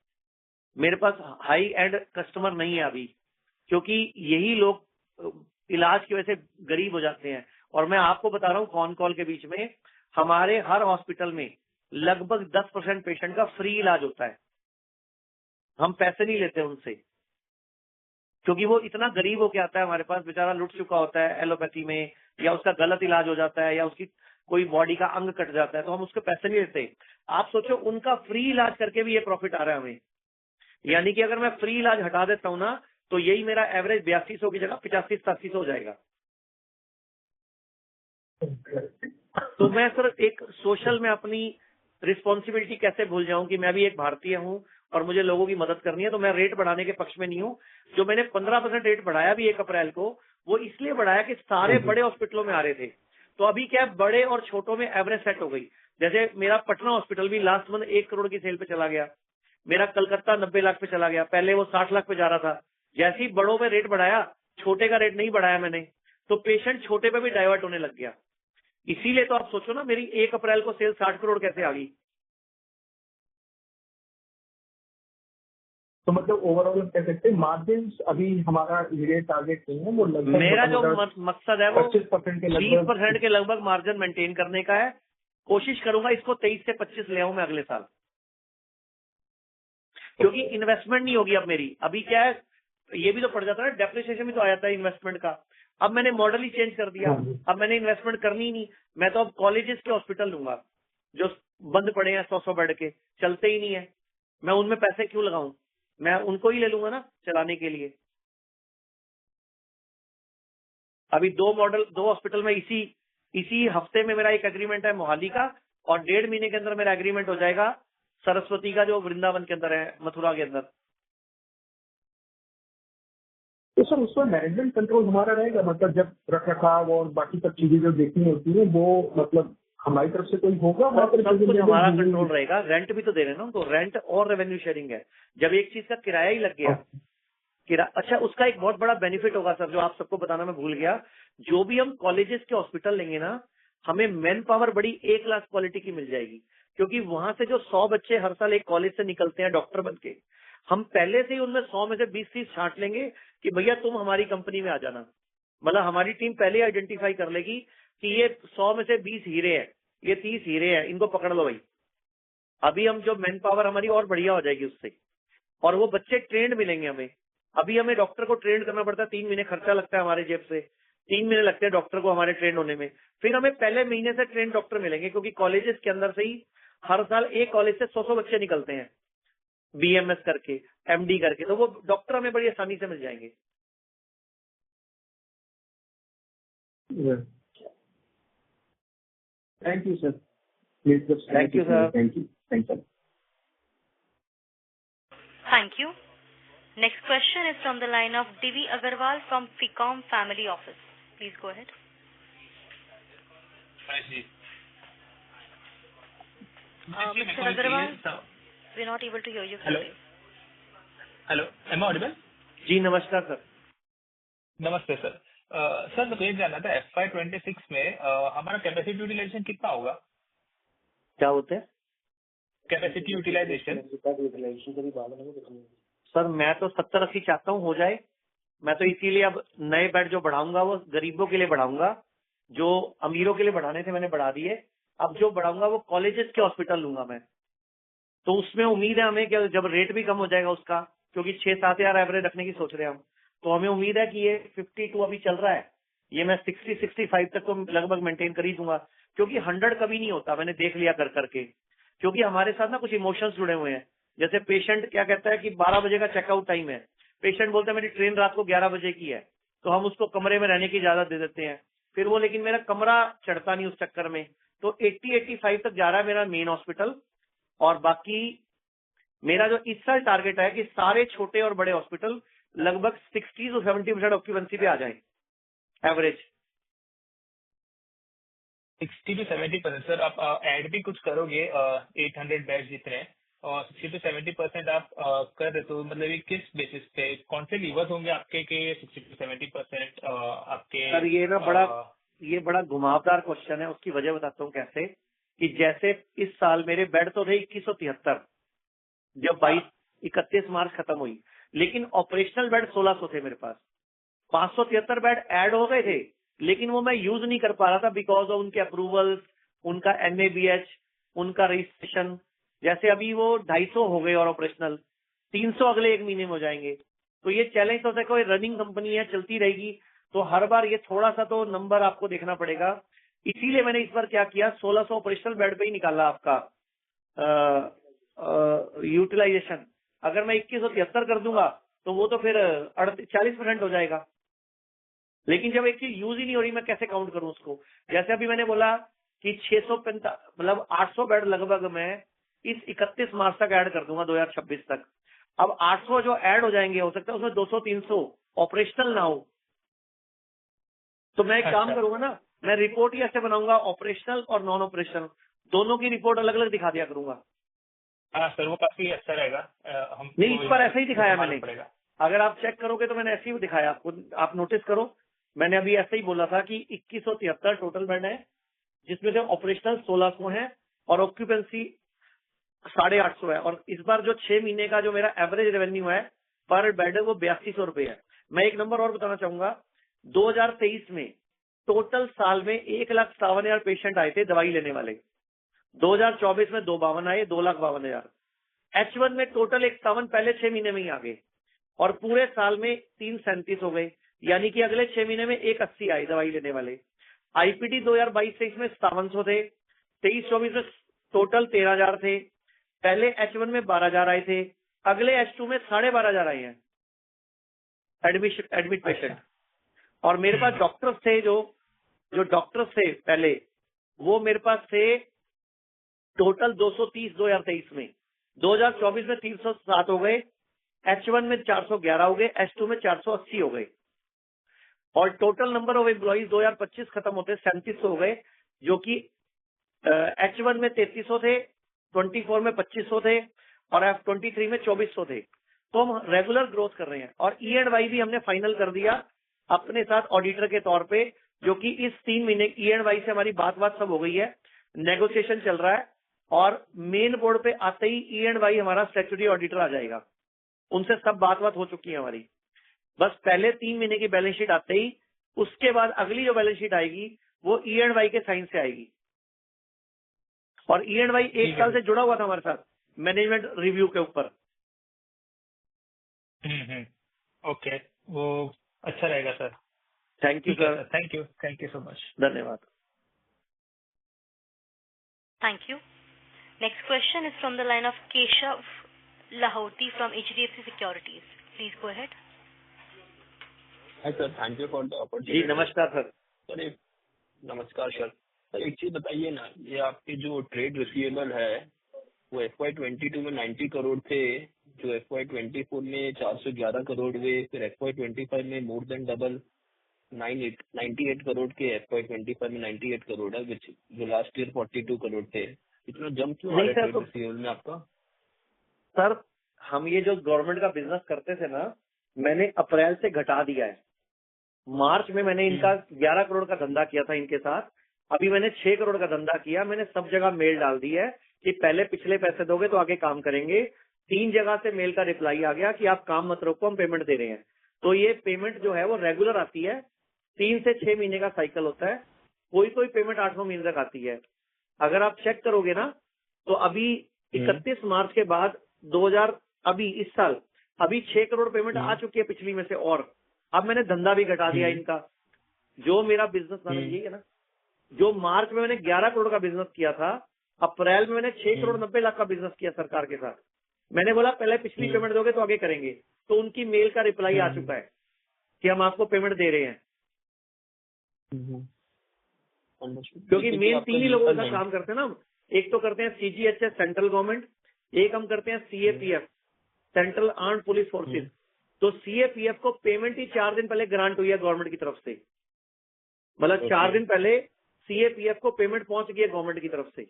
मेरे पास हाई एंड कस्टमर नहीं है अभी, क्योंकि यही लोग इलाज की वजह से गरीब हो जाते हैं। और मैं आपको बता रहा हूँ कॉल के बीच में, हमारे हर हॉस्पिटल में लगभग 10% पेशेंट का फ्री इलाज होता है। हम पैसे नहीं लेते उनसे, क्योंकि वो इतना गरीब होके आता है हमारे पास, बेचारा लुट चुका होता है एलोपैथी में, या उसका गलत इलाज हो जाता है, या उसकी कोई बॉडी का अंग कट जाता है, तो हम उसके पैसे नहीं लेते। आप सोचो, उनका फ्री इलाज करके भी ये प्रॉफिट आ रहा है हमें। यानी कि अगर मैं फ्री इलाज हटा देता हूं ना, तो यही मेरा एवरेज 8200 की जगह 85-8700 हो जाएगा। तो मैं सर एक सोशल में अपनी रिस्पॉन्सिबिलिटी कैसे भूल जाऊं कि मैं भी एक भारतीय हूं और मुझे लोगों की मदद करनी है। तो मैं रेट बढ़ाने के पक्ष में नहीं हूं। जो मैंने 15% रेट बढ़ाया भी 1 अप्रैल को, वो इसलिए बढ़ाया कि सारे बड़े हॉस्पिटलों में आ रहे थे। तो अभी क्या है, बड़े और छोटों में एवरेज सेट हो गई। जैसे मेरा पटना हॉस्पिटल भी लास्ट मंथ 1 करोड़ की सेल पे चला गया, मेरा कलकत्ता 90 लाख पे चला गया, पहले वो 60 लाख पे जा रहा था। जैसे ही बड़ों में रेट बढ़ाया, छोटे का रेट नहीं बढ़ाया मैंने, तो पेशेंट छोटे पे भी डाइवर्ट होने लग गया। इसीलिए तो आप सोचो ना, मेरी 1 अप्रैल को सेल 60 करोड़ कैसे आ गई। तो मतलब ओवरऑल कह सकते हैं मार्जिन अभी हमारा इमीडिएट टारगेट नहीं है, वो लगभग मेरा जो मकसद है वो 25% के लगभग मार्जिन मेंटेन करने का है। कोशिश करूंगा इसको 23 से 25 ले आऊं मैं अगले साल, क्योंकि इन्वेस्टमेंट नहीं होगी अब मेरी। अभी क्या है, ये भी तो पड़ जाता है ना, डेप्रिसिएशन भी तो आ जाता है इन्वेस्टमेंट का। अब मैंने मॉडल ही चेंज कर दिया, अब मैंने इन्वेस्टमेंट करनी ही नहीं। मैं तो अब कॉलेजेस के हॉस्पिटल लूंगा जो बंद पड़े हैं 100 बेड के, चलते ही नहीं है। मैं उनमें पैसे क्यों लगाऊं, मैं उनको ही ले लूंगा ना चलाने के लिए। अभी 2 हॉस्पिटल में इसी हफ्ते में मेरा एक एग्रीमेंट है मोहाली का, और 1.5 महीने के अंदर मेरा एग्रीमेंट हो जाएगा सरस्वती का, जो वृंदावन के अंदर है, मथुरा के अंदर। तो सर उसमें मैनेजमेंट कंट्रोल हमारा रहेगा, मतलब जब रखरखाव और बाकी सब चीजें जो देखनी होती है वो मतलब हमारी तरफ से कोई होगा? सब कुछ हमारा कंट्रोल रहेगा। रेंट भी तो दे रहे हैं ना उनको, रेंट और रेवेन्यू शेयरिंग है। जब एक चीज का किराया ही लग गया, अच्छा उसका एक बहुत बड़ा बेनिफिट होगा सर, जो आप सबको बताना मैं भूल गया। जो भी हम कॉलेजेस के हॉस्पिटल लेंगे ना, हमें मैन पावर बड़ी A क्लास क्वालिटी की मिल जाएगी, क्योंकि वहां से जो 100 बच्चे हर साल एक कॉलेज से निकलते हैं डॉक्टर बन के, हम पहले से ही उनमें 100 में से 20-30 छांट लेंगे कि भैया तुम हमारी कंपनी में आ जाना। मतलब हमारी टीम पहले आइडेंटिफाई कर लेगी कि ये 100 में से 20 हीरे हैं, ये 30 हीरे हैं, इनको पकड़ लो भाई। अभी हम जो मैन पावर हमारी और बढ़िया हो जाएगी उससे, और वो बच्चे ट्रेंड मिलेंगे हमें। अभी हमें डॉक्टर को ट्रेंड करना पड़ता है, 3 महीने खर्चा लगता है हमारे जेब से, 3 महीने लगते हैं डॉक्टर को हमारे ट्रेंड होने में। फिर हमें पहले महीने से ट्रेंड डॉक्टर मिलेंगे, क्योंकि कॉलेजेस के अंदर से ही हर साल एक कॉलेज से 100 बच्चे निकलते हैं BMS करके, MD करके, तो वो डॉक्टर हमें बड़ी आसानी से मिल जाएंगे। Thank you sir. Thank you sir. Thank you. Next question is from the line of Divi Agarwal from Ficom Family Office. Please go ahead. Mr. Agarwal, we're not able to hear you clearly. Hello, am I audible? जी नमस्कार सर। नमस्ते sir. Sir मैं तो ये जानना था, FY26 में हमारा कैपेसिटी यूटिलाइजेशन कितना होगा? क्या होता है कैपेसिटी यूटिलाइजेशन? सर मैं तो 70-80 चाहता हूँ हो जाए। मैं तो इसीलिए अब नए बेड जो बढ़ाऊंगा वो गरीबों के लिए बढ़ाऊंगा, जो अमीरों के लिए बढ़ाने थे मैंने बढ़ा दिए। अब जो बढ़ाऊंगा वो कॉलेजेस के हॉस्पिटल लूंगा मैं। तो उसमें उम्मीद है हमें कि जब रेट भी कम हो जाएगा उसका, क्योंकि 6-7 हजार एवरेज रखने की सोच रहे हैं हम, तो हमें उम्मीद है कि ये 52 अभी चल रहा है, ये मैं 60-65 तक तो लगभग मेंटेन कर ही दूंगा, क्योंकि 100 कभी नहीं होता, मैंने देख लिया कर करके। क्योंकि हमारे साथ ना कुछ इमोशंस जुड़े हुए हैं। जैसे पेशेंट क्या कहता है कि 12 बजे का चेकआउट टाइम है, पेशेंट बोलता है मेरी ट्रेन रात को 11 बजे की है, तो हम उसको कमरे में रहने की इजाजत दे देते हैं। फिर वो लेकिन मेरा कमरा चढ़ता नहीं उस चक्कर में, तो 80-85 तक जा रहा है मेरा मेन हॉस्पिटल, और बाकी मेरा जो इस साल टारगेट है कि सारे छोटे और बड़े हॉस्पिटल लगभग 60 to 70% ऑक्यूपेंसी पे आ जाएं एवरेज। 60 to 70%। सर आप ऐड भी कुछ करोगे 800 बेड जितने, और 60 to 70% आप कर रहे, तो मतलब ये किस बेसिस पे, कौन से लीवर्स होंगे आपके के 60 to 70% आपके? सर ये बड़ा घुमावदार क्वेश्चन है, उसकी वजह बताता हूँ कैसे। कि जैसे इस साल मेरे बेड तो थे 2173 जब 31 मार्च खत्म हुई, लेकिन ऑपरेशनल बेड 1600 थे मेरे पास। 573 बेड ऐड हो गए थे, लेकिन वो मैं यूज नहीं कर पा रहा था बिकॉज ऑफ उनके अप्रूवल्स, उनका NABH, उनका रजिस्ट्रेशन। जैसे अभी वो 250 हो गए और ऑपरेशनल 300 अगले 1 महीने में हो जाएंगे। तो ये चैलेंज तो है, कोई रनिंग कंपनी है, चलती रहेगी, तो हर बार ये थोड़ा सा तो नंबर आपको देखना पड़ेगा। इसीलिए मैंने इस बार क्या किया, 1600 ऑपरेशनल बेड पे ही निकाला आपका यूटिलाइजेशन। अगर मैं 2173 कर दूंगा तो वो तो फिर 40% हो जाएगा। लेकिन जब एक चीज यूज ही नहीं हो रही, मैं कैसे काउंट करूं उसको। जैसे अभी मैंने बोला कि 650 मतलब 800 बेड लगभग मैं इस 31 मार्च तक ऐड कर दूंगा 2026 तक। अब 800 जो ऐड हो जाएंगे, हो सकता है उसमें 200-300 ऑपरेशनल ना हो। तो मैं एक काम करूंगा ना, मैं रिपोर्ट ही ऐसे बनाऊंगा, ऑपरेशनल और नॉन ऑपरेशनल दोनों की रिपोर्ट अलग अलग दिखा दिया करूंगा। हाँ सर, वो काफी अच्छा रहेगा। नहीं, इस पर ऐसे ही दिखाया मैंने, अगर आप चेक करोगे तो मैंने ऐसे ही दिखाया आपको, आप नोटिस करो। मैंने अभी ऐसे ही बोला था कि 2173 टोटल बेड है, जिसमें से ऑपरेशनल 1600 है और ऑक्यूपेंसी 850 है। और इस बार जो 6 महीने का जो मेरा एवरेज रेवेन्यू है पर बेड वो 8200 रुपए है। मैं एक नंबर और बताना चाहूंगा, 2023 में टोटल साल में 1,57,000 पेशेंट आए थे दवाई लेने वाले। 2024 में 252 आए, 2,52,000। H1 में टोटल 51 पहले 6 महीने में ही आ गए, और पूरे साल में 337 हो गए, यानी कि अगले 6 महीने में 180 आए दवाई लेने वाले। IPD 2022-23 में 5700 थे, 23-24 में टोटल 13,000 थे। पहले H1 में 12,000 आए थे, अगले H2 में 12,500 आए हैं एडमिट पेशेंट। और मेरे पास डॉक्टर्स थे, जो डॉक्टर्स थे पहले, वो मेरे पास थे टोटल 230 2023 में। 2024 में 307 हो गए, H1 में 411 हो गए, H2 में 480 हो गए। और टोटल नंबर ऑफ एम्प्लॉइज 2025 खत्म होते 3700 हो गए, जो कि H1 में 3300 थे, 24 में 2500 थे, और F23 में 2400 थे। तो हम रेगुलर ग्रोथ कर रहे हैं। और E&Y भी हमने फाइनल कर दिया अपने साथ ऑडिटर के तौर पे, जो कि इस 3 महीने E&Y से हमारी बात सब हो गई है, नेगोशिएशन चल रहा है, और मेन बोर्ड पे आते ही E&Y हमारा स्टैट्यूटरी ऑडिटर आ जाएगा। उनसे सब बात हो चुकी है हमारी। बस पहले 3 महीने की बैलेंस शीट आते ही, उसके बाद अगली जो बैलेंस शीट आएगी वो E&Y के साइन से आएगी। और E&Y 1 साल से जुड़ा हुआ था हमारे साथ मैनेजमेंट रिव्यू के ऊपर। ओके, वो अच्छा रहेगा sir. Thank you sir. Thank you so much. धन्यवाद। Thank you. Next question is from the line of Keshav Lahoti from HDFC Securities. Please go ahead. Hi sir, thank you for the opportunity. जी नमस्कार sir. Sir नमस्कार sir. Sir एक चीज बताइए ना, ये आपके जो ट्रेड रिसीवेबल है वो FY22 में 90 करोड़ थे, जो FY24 में 411 करोड़ हुए, फिर FY25 में मोर देन डबल 98 करोड़ के, FY25 में 98 करोड़ है, जो लास्ट ईयर 42 करोड़ थे। इतना जंप क्यों आ रहा है ट्रेड रिसीवेबल में आपका? सर हम ये जो गवर्नमेंट का बिजनेस करते थे ना, मैंने अप्रैल से घटा दिया है। मार्च में मैंने इनका 11 करोड़ का धंधा किया था इनके साथ, अभी मैंने 6 करोड़ का धंधा किया। मैंने सब जगह मेल डाल दी है कि पहले पिछले पैसे दोगे तो आगे काम करेंगे। 3 जगह से मेल का रिप्लाई आ गया कि आप काम मत रोको, हम पेमेंट दे रहे हैं। तो ये पेमेंट जो है वो रेगुलर आती है, 3 से 6 महीने का साइकिल होता है। कोई पेमेंट 8 महीने तक आती है। अगर आप चेक करोगे ना तो अभी 31 मार्च के बाद 2000 अभी इस साल अभी 6 करोड़ पेमेंट आ चुकी है पिछली में से। और अब मैंने धंधा भी घटा दिया इनका। जो मेरा बिजनेस था यही है ना, जो मार्च में मैंने 11 करोड़ का बिजनेस किया था, अप्रैल में मैंने 6 करोड़ 90 लाख का बिजनेस किया सरकार के साथ। मैंने बोला पहले पिछली पेमेंट दोगे तो आगे करेंगे, तो उनकी मेल का रिप्लाई आ चुका है कि हम आपको पेमेंट दे रहे हैं। क्योंकि मेन 3 ही लोगों के साथ काम करते हैं ना हम। एक तो करते हैं CGHS सेंट्रल गवर्नमेंट, एक हम करते हैं CAPF, central armed police forces. तो CAPF को पेमेंट ही 4 दिन पहले ग्रांट हुई है गवर्नमेंट की तरफ से, मतलब 4 दिन पहले CAPF को पेमेंट पहुंच गई है गवर्नमेंट की तरफ से,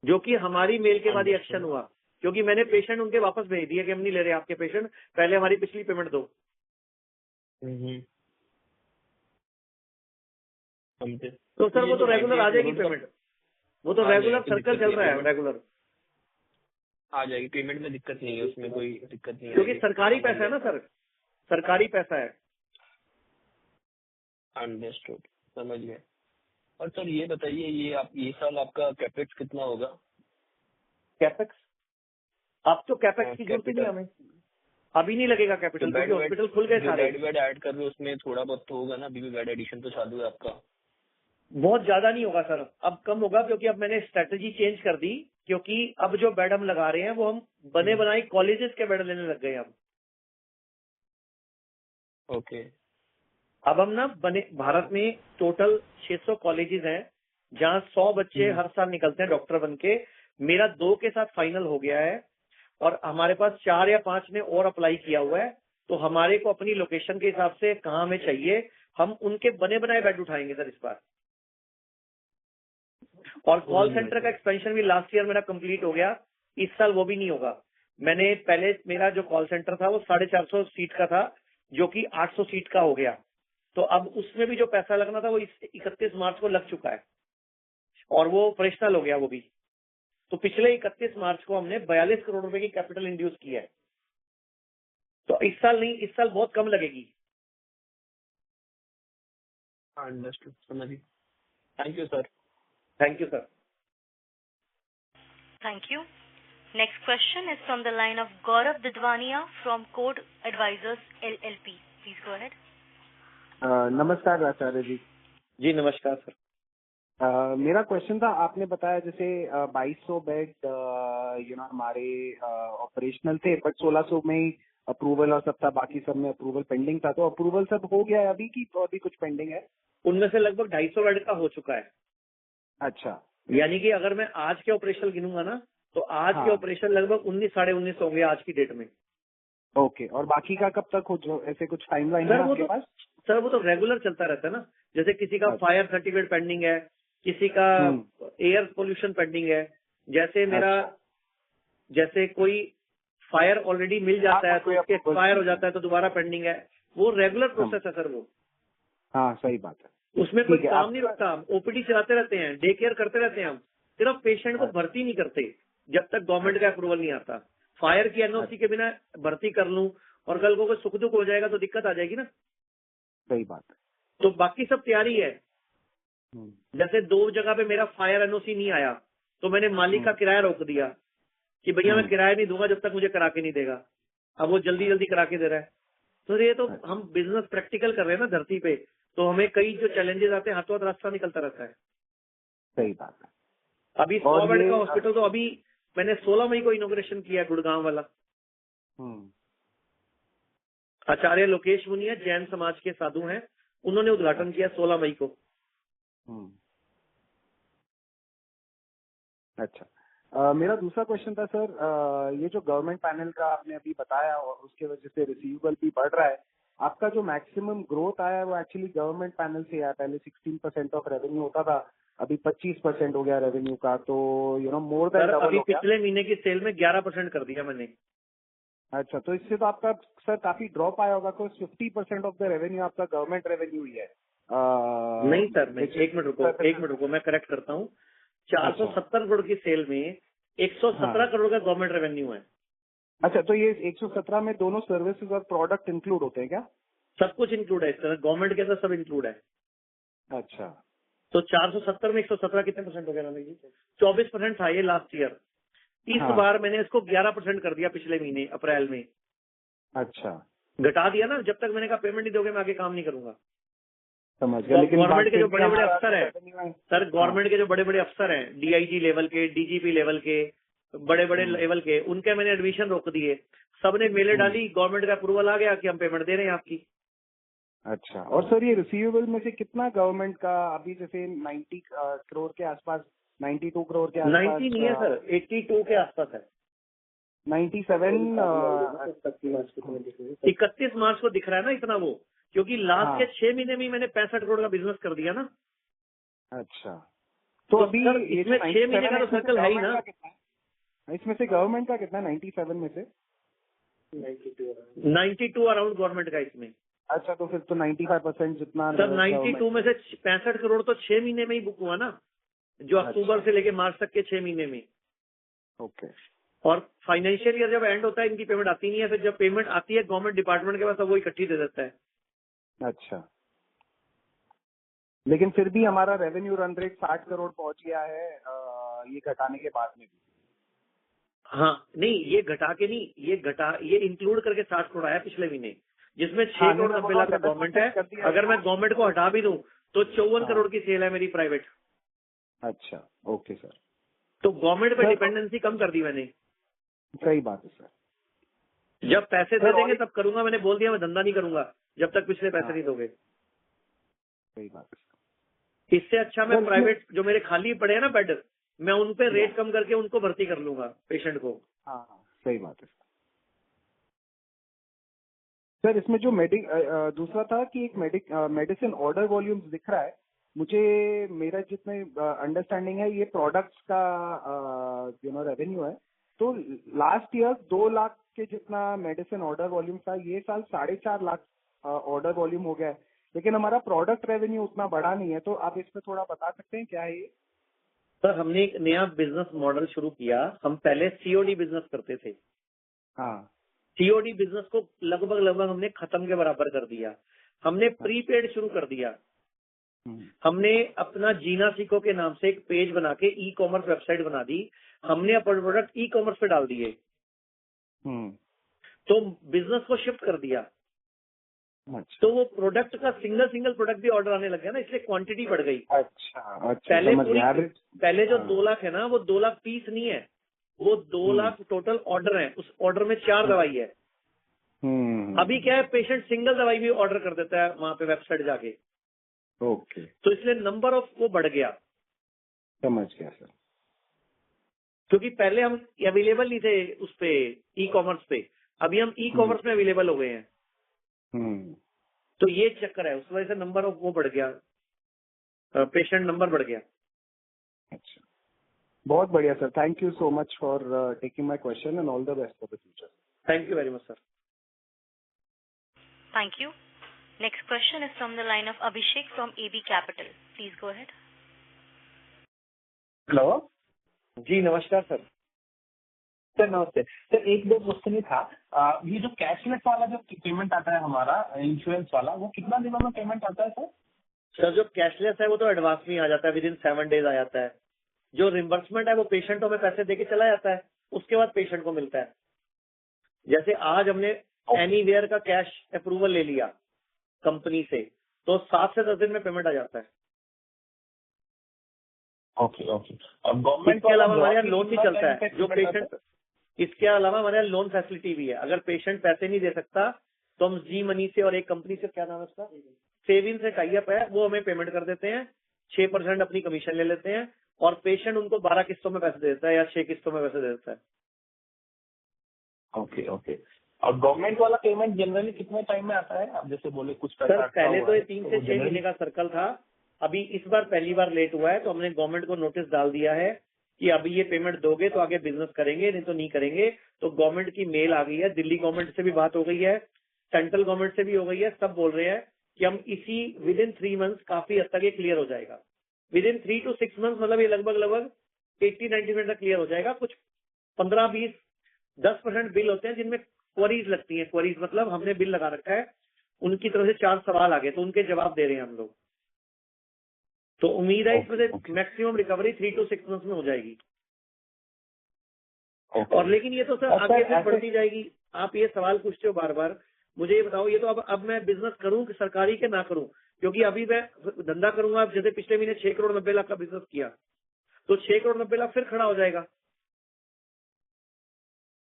जो कि हमारी मेल के बाद ही एक्शन हुआ, क्योंकि मैंने पेशेंट उनके वापस भेज दिया कि हम नहीं ले रहे आपके पेशेंट, पहले हमारी पिछली पेमेंट दो। तो सर वो तो रेगुलर आ जाएगी पेमेंट, वो तो रेगुलर सर्कल चल रहा है, रेगुलर आ जाएगी पेमेंट में, दिक्कत नहीं है उसमें, कोई दिक्कत नहीं है, क्योंकि सरकारी पैसा है ना सर, सरकारी पैसा है। अंडरस्टूड, समझ गए। और सर ये बताइए, ये साल आपका कैपेक्स कितना होगा? कैपेक्स अब तो कैपेक्स की जरूरत नहीं हमें, अभी नहीं लगेगा कैपिटल, क्योंकि हॉस्पिटल खुल गए सारे। बेड ऐड कर रहे हो उसमें थोड़ा बहुत तो होगा ना, अभी भी बेड एडिशन तो चालू है आपका। बहुत ज्यादा नहीं होगा सर, अब कम होगा, क्योंकि अब मैंने स्ट्रेटेजी चेंज कर दी, क्योंकि अब जो बेड हम लगा रहे हैं वो हम बने बनाए कॉलेजेस के बेड लेने लग गए अब। ओके। अब हम ना बने, भारत में टोटल 600 कॉलेजेस हैं जहां 100 बच्चे हर साल निकलते हैं डॉक्टर बन के। मेरा 2 के साथ फाइनल हो गया है और हमारे पास 4 या 5 ने और अप्लाई किया हुआ है। तो हमारे को अपनी लोकेशन के हिसाब से कहाँ हमें चाहिए, हम उनके बने बनाए बेड उठाएंगे सर इस बार। और कॉल सेंटर का एक्सपेंशन भी लास्ट ईयर मेरा कंप्लीट हो गया, इस साल वो भी नहीं होगा। मैंने पहले मेरा जो कॉल सेंटर था वो 450 सीट का था, जो कि 800 सीट का हो गया। तो अब उसमें भी जो पैसा लगना था वो 31 मार्च को लग चुका है और वो ऑपरेशनल हो गया वो भी। तो पिछले 31 मार्च को हमने 42 करोड़ रुपए की कैपिटल इंड्यूस की है। तो इस साल नहीं, इस साल बहुत कम लगेगी। अंडरस्टूड, समझ गई। Thank you sir. Thank you sir. Thank you. Next question is from the line of Gaurav Didwania from Code Advisors LLP. Please go ahead. नमस्कार आचार्य जी। जी नमस्कार सर। मेरा क्वेश्चन था, आपने बताया जैसे 2200 बेड हमारे ऑपरेशनल थे, बट 1600 में ही अप्रूवल और सब था, बाकी सब में अप्रूवल पेंडिंग था। तो अप्रूवल सब हो गया है अभी की, तो अभी कुछ पेंडिंग है? उनमें से लगभग 250 बेड का हो चुका है। अच्छा, यानी कि अगर मैं आज के ऑपरेशन गिनूंगा ना, तो आज के ऑपरेशन लगभग 19 साढ़े 19 होंगे आज की डेट में। ओके, और बाकी का कब तक हो, जो ऐसे कुछ टाइमलाइन है आपके पास? सर वो तो रेगुलर चलता रहता है ना, जैसे किसी का फायर सर्टिफिकेट पेंडिंग है, किसी का एयर पोल्यूशन पेंडिंग है। जैसे मेरा जैसे कोई फायर ऑलरेडी मिल जाता है तो उसके एक्सपायर हो जाता है तो दोबारा पेंडिंग है, वो रेगुलर प्रोसेस है सर वो। हाँ सही बात है, उसमें कोई काम नहीं रुकता, हम ओपीडी चलाते रहते हैं, डे केयर करते रहते हैं, हम सिर्फ पेशेंट को भर्ती नहीं करते जब तक गवर्नमेंट का अप्रूवल नहीं आता। फायर की एनओसी के बिना भर्ती कर लूं और कल को कोई सुख दुख हो जाएगा तो दिक्कत आ जाएगी ना। सही बात है। तो बाकी सब तैयारी है। जैसे 2 जगह पे मेरा फायर एनओसी नहीं आया तो मैंने मालिक का किराया रोक दिया कि भैया मैं किराया नहीं दूंगा जब तक मुझे करा के नहीं देगा। अब वो जल्दी जल्दी करा के दे रहा है। तो ये तो हम बिजनेस प्रैक्टिकल कर रहे हैं ना धरती पे, तो हमें कई जो चैलेंजेस आते हैं हाथों हाथ रास्ता निकलता रहता है। सही बात है। अभी 100 बेड का हॉस्पिटल तो अभी मैंने 16 मई को इनॉग्रेशन किया, गुड़गांव वाला। आचार्य लोकेश मुनिया जैन समाज के साधु हैं, उन्होंने उद्घाटन किया 16 मई को। अच्छा, मेरा दूसरा क्वेश्चन था सर, ये जो गवर्नमेंट पैनल का आपने अभी बताया और उसके वजह से रिसीवेबल भी बढ़ रहा है, आपका जो मैक्सिमम ग्रोथ आया है वो एक्चुअली गवर्नमेंट पैनल से आया। पहले 16% ऑफ रेवेन्यू होता था, अभी 25% हो गया रेवेन्यू का, तो मोर देन डबल हो गया। पिछले महीने की सेल में 11% कर दिया मैंने। अच्छा, तो इससे तो आपका सर काफी ड्रॉप आया होगा, तो 50% ऑफ द रेवेन्यू आपका गवर्नमेंट रेवेन्यू ही है। नहीं सर, नहीं, एक मिनट रुको, मैं करेक्ट करता हूँ। 470 करोड़ की सेल में 117 करोड़ का गवर्नमेंट रेवेन्यू है। अच्छा, तो ये 117 में दोनों सर्विसेज और प्रोडक्ट इंक्लूड होते हैं क्या? सब कुछ इंक्लूड है, इस तरह गवर्नमेंट के अंदर सब इंक्लूड है। अच्छा, तो 470 में 117 कितने परसेंट हो गया ना जी? 24% था ये लास्ट ईयर। इस बार मैंने इसको 11% कर दिया पिछले महीने अप्रैल में। अच्छा, घटा दिया ना, जब तक मैंने कहा पेमेंट नहीं दोगे मैं आगे काम नहीं करूंगा। समझ गया। लेकिन गवर्नमेंट के जो बड़े बड़े अफसर हैं सर, गवर्नमेंट के जो बड़े बड़े अफसर हैं, डीआईजी लेवल के, डीजीपी लेवल के, बड़े बड़े लेवल के, उनके मैंने एडमिशन रोक दिए। सबने मेले डाली, गवर्नमेंट का अप्रूवल आ गया कि हम पेमेंट दे रहे हैं आपकी। अच्छा, और सर ये रिसीवेबल में से कितना गवर्नमेंट का, अभी जैसे 90 करोड़ के आसपास 92 करोड़ के 90 नहीं है सर, 82 के आसपास है। 97 31 मार्च को दिख रहा है ना इतना वो, क्योंकि लास्ट के 6 महीने में ही मैंने 65 करोड़ का बिजनेस कर दिया ना। अच्छा, तो अभी सर इसमें 6 महीने का तो सर्कल है ही ना। इसमें से गवर्नमेंट का कितना 97 में से? 92 अराउंड गवर्नमेंट का इसमें। अच्छा, तो फिर तो 95% जितना सर 92 में से 65 करोड़ तो 6 महीने में ही बुक हुआ ना, जो अक्टूबर से लेके मार्च तक के 6 महीने में। ओके। और फाइनेंशियल ईयर जब एंड होता है इनकी पेमेंट आती नहीं है, फिर जब पेमेंट आती है गवर्नमेंट डिपार्टमेंट के पास वो इकट्ठी दे देता है। अच्छा, लेकिन फिर भी हमारा रेवेन्यू रन रेट 60 करोड़ पहुंच गया है ये घटाने के बाद में भी। हाँ नहीं, ये घटा के नहीं, ये इंक्लूड करके 60 करोड़ आया पिछले महीने, जिसमें 6 करोड़ 90 लाख का गवर्नमेंट है। अगर मैं गवर्नमेंट को हटा भी दूं तो 54 करोड़ की सेल है मेरी प्राइवेट। अच्छा, ओके सर। तो गवर्नमेंट पे डिपेंडेंसी कम कर दी मैंने। सही बात है सर। जब पैसे दे देंगे तब करूंगा, मैंने बोल दिया मैं धंधा नहीं करूंगा जब तक पिछले पैसे नहीं दोगे। सही बात है। इससे अच्छा मैं प्राइवेट जो मेरे खाली पड़े हैं ना बेड, मैं उन पे रेट कम करके उनको भर्ती कर लूंगा पेशेंट को। हाँ, सही बात है सर। इसमें जो दूसरा था कि एक मेडिसिन ऑर्डर वॉल्यूम्स दिख रहा है मुझे, मेरा जितने अंडरस्टैंडिंग है ये प्रोडक्ट्स का रेवेन्यू है। तो लास्ट ईयर 2 लाख के जितना मेडिसिन ऑर्डर वॉल्यूम था, ये साल 4.5 लाख ऑर्डर वॉल्यूम हो गया है, लेकिन हमारा प्रोडक्ट रेवेन्यू उतना बड़ा नहीं है। तो आप इस पे थोड़ा बता सकते हैं क्या है ये? सर हमने एक नया बिजनेस मॉडल शुरू किया। हम पहले सीओडी बिजनेस करते थे। हाँ, सीओडी बिजनेस को लगभग हमने खत्म के बराबर कर दिया। हमने प्रीपेड शुरू कर दिया। हमने अपना जीना सीखो के नाम से एक पेज बना के ई कॉमर्स वेबसाइट बना दी। हमने अपने प्रोडक्ट ई कॉमर्स पे डाल दिए। तो बिजनेस को शिफ्ट कर दिया। तो वो प्रोडक्ट का सिंगल प्रोडक्ट भी ऑर्डर आने लग गया ना, इसलिए क्वांटिटी बढ़ गई। अच्छा, पहले जो 2 लाख है ना, वो 2 लाख पीस नहीं है, वो 2 लाख टोटल ऑर्डर है। उस ऑर्डर में 4 दवाई है। अभी क्या है, पेशेंट सिंगल दवाई भी ऑर्डर कर देता है वहां पे वेबसाइट जाके। ओके, तो इसलिए नंबर ऑफ वो बढ़ गया। समझ गया सर। क्योंकि पहले हम अवेलेबल नहीं थे उस पे ई कॉमर्स पे, अभी हम ई कॉमर्स में अवेलेबल हो गए हैं। तो ये चक्कर है, उस वजह से नंबर ऑफ वो बढ़ गया, पेशेंट नंबर बढ़ गया। अच्छा, बहुत बढ़िया sir. Thank you so much for taking my question and all the best for the future. Thank you very much sir. Thank you. Next question is from the line of Abhishek from AB Capital. Please go ahead. Hello जी नमस्कार sir. Sir नमस्ते sir, एक दो question ही था। ये जो cashless वाला जो पेमेंट आता है हमारा इंश्योरेंस वाला, वो कितना दिनों में पेमेंट आता है सर? सर जो कैशलेस है वो तो एडवांस में आ जाता है, विद इन 7 डेज आ जाता है। जो रिम्बर्समेंट है वो पेशेंटों में पैसे देके चला जाता है, उसके बाद पेशेंट को मिलता है। जैसे आज हमने एनीवेयर का कैश अप्रूवल ले लिया कंपनी से, तो 7 से 10 दिन में पेमेंट आ जाता है। ओके। और गवर्नमेंट इसके अलावा हमारे यहाँ लोन भी चलता है जो पेशेंट, इसके अलावा हमारे यहाँ लोन फैसिलिटी भी है। अगर पेशेंट पैसे नहीं दे सकता तो हम जी मनी से और एक कंपनी से, क्या नाम है उसका, सेविंग से टाई अप है, वो हमें पेमेंट कर देते हैं। 6% अपनी कमीशन ले लेते हैं और पेशेंट उनको 12 किस्तों में पैसे देता है या 6 किस्तों में पैसे देता है। ओके। और गवर्नमेंट वाला पेमेंट जनरली कितने टाइम में आता है? आप जैसे बोले कुछ पैसा सर पहले तो ये 3 से 6 जनरली महीने का सर्कल था, अभी इस बार पहली बार लेट हुआ है। तो हमने गवर्नमेंट को नोटिस डाल दिया है कि अभी ये पेमेंट दोगे तो आगे बिजनेस करेंगे, नहीं तो नहीं करेंगे। तो गवर्नमेंट की मेल आ गई है, दिल्ली गवर्नमेंट से भी बात हो गई है, सेंट्रल गवर्नमेंट से भी हो गई है। सब बोल रहे हैं कि हम इसी विद इन 3 मंथ्स काफी हद तक ये क्लियर हो जाएगा। विद इन 3 to 6 मंथ्स, मतलब ये लगभग 80-90% तक क्लियर हो जाएगा। कुछ 15-20-10% बिल होते हैं जिनमें क्वेरीज लगती है। क्वेरीज मतलब हमने बिल लगा रखा है, उनकी तरफ से 4 सवाल आ गए तो उनके जवाब दे रहे हैं हम लोग। तो उम्मीद है इसमें से मैक्सिमम रिकवरी 3 to 6 मंथ्स में हो जाएगी। और लेकिन ये तो सर आगे फिर बढ़ती जाएगी। आप ये सवाल पूछते हो बार बार, मुझे ये बताओ, ये तो अब मैं बिजनेस करूं कि सरकारी के ना करूं? क्योंकि अभी मैं धंधा करूंगा, जैसे पिछले महीने 6 करोड़ 90 लाख का बिजनेस किया, तो 6 करोड़ 90 लाख फिर खड़ा हो जाएगा।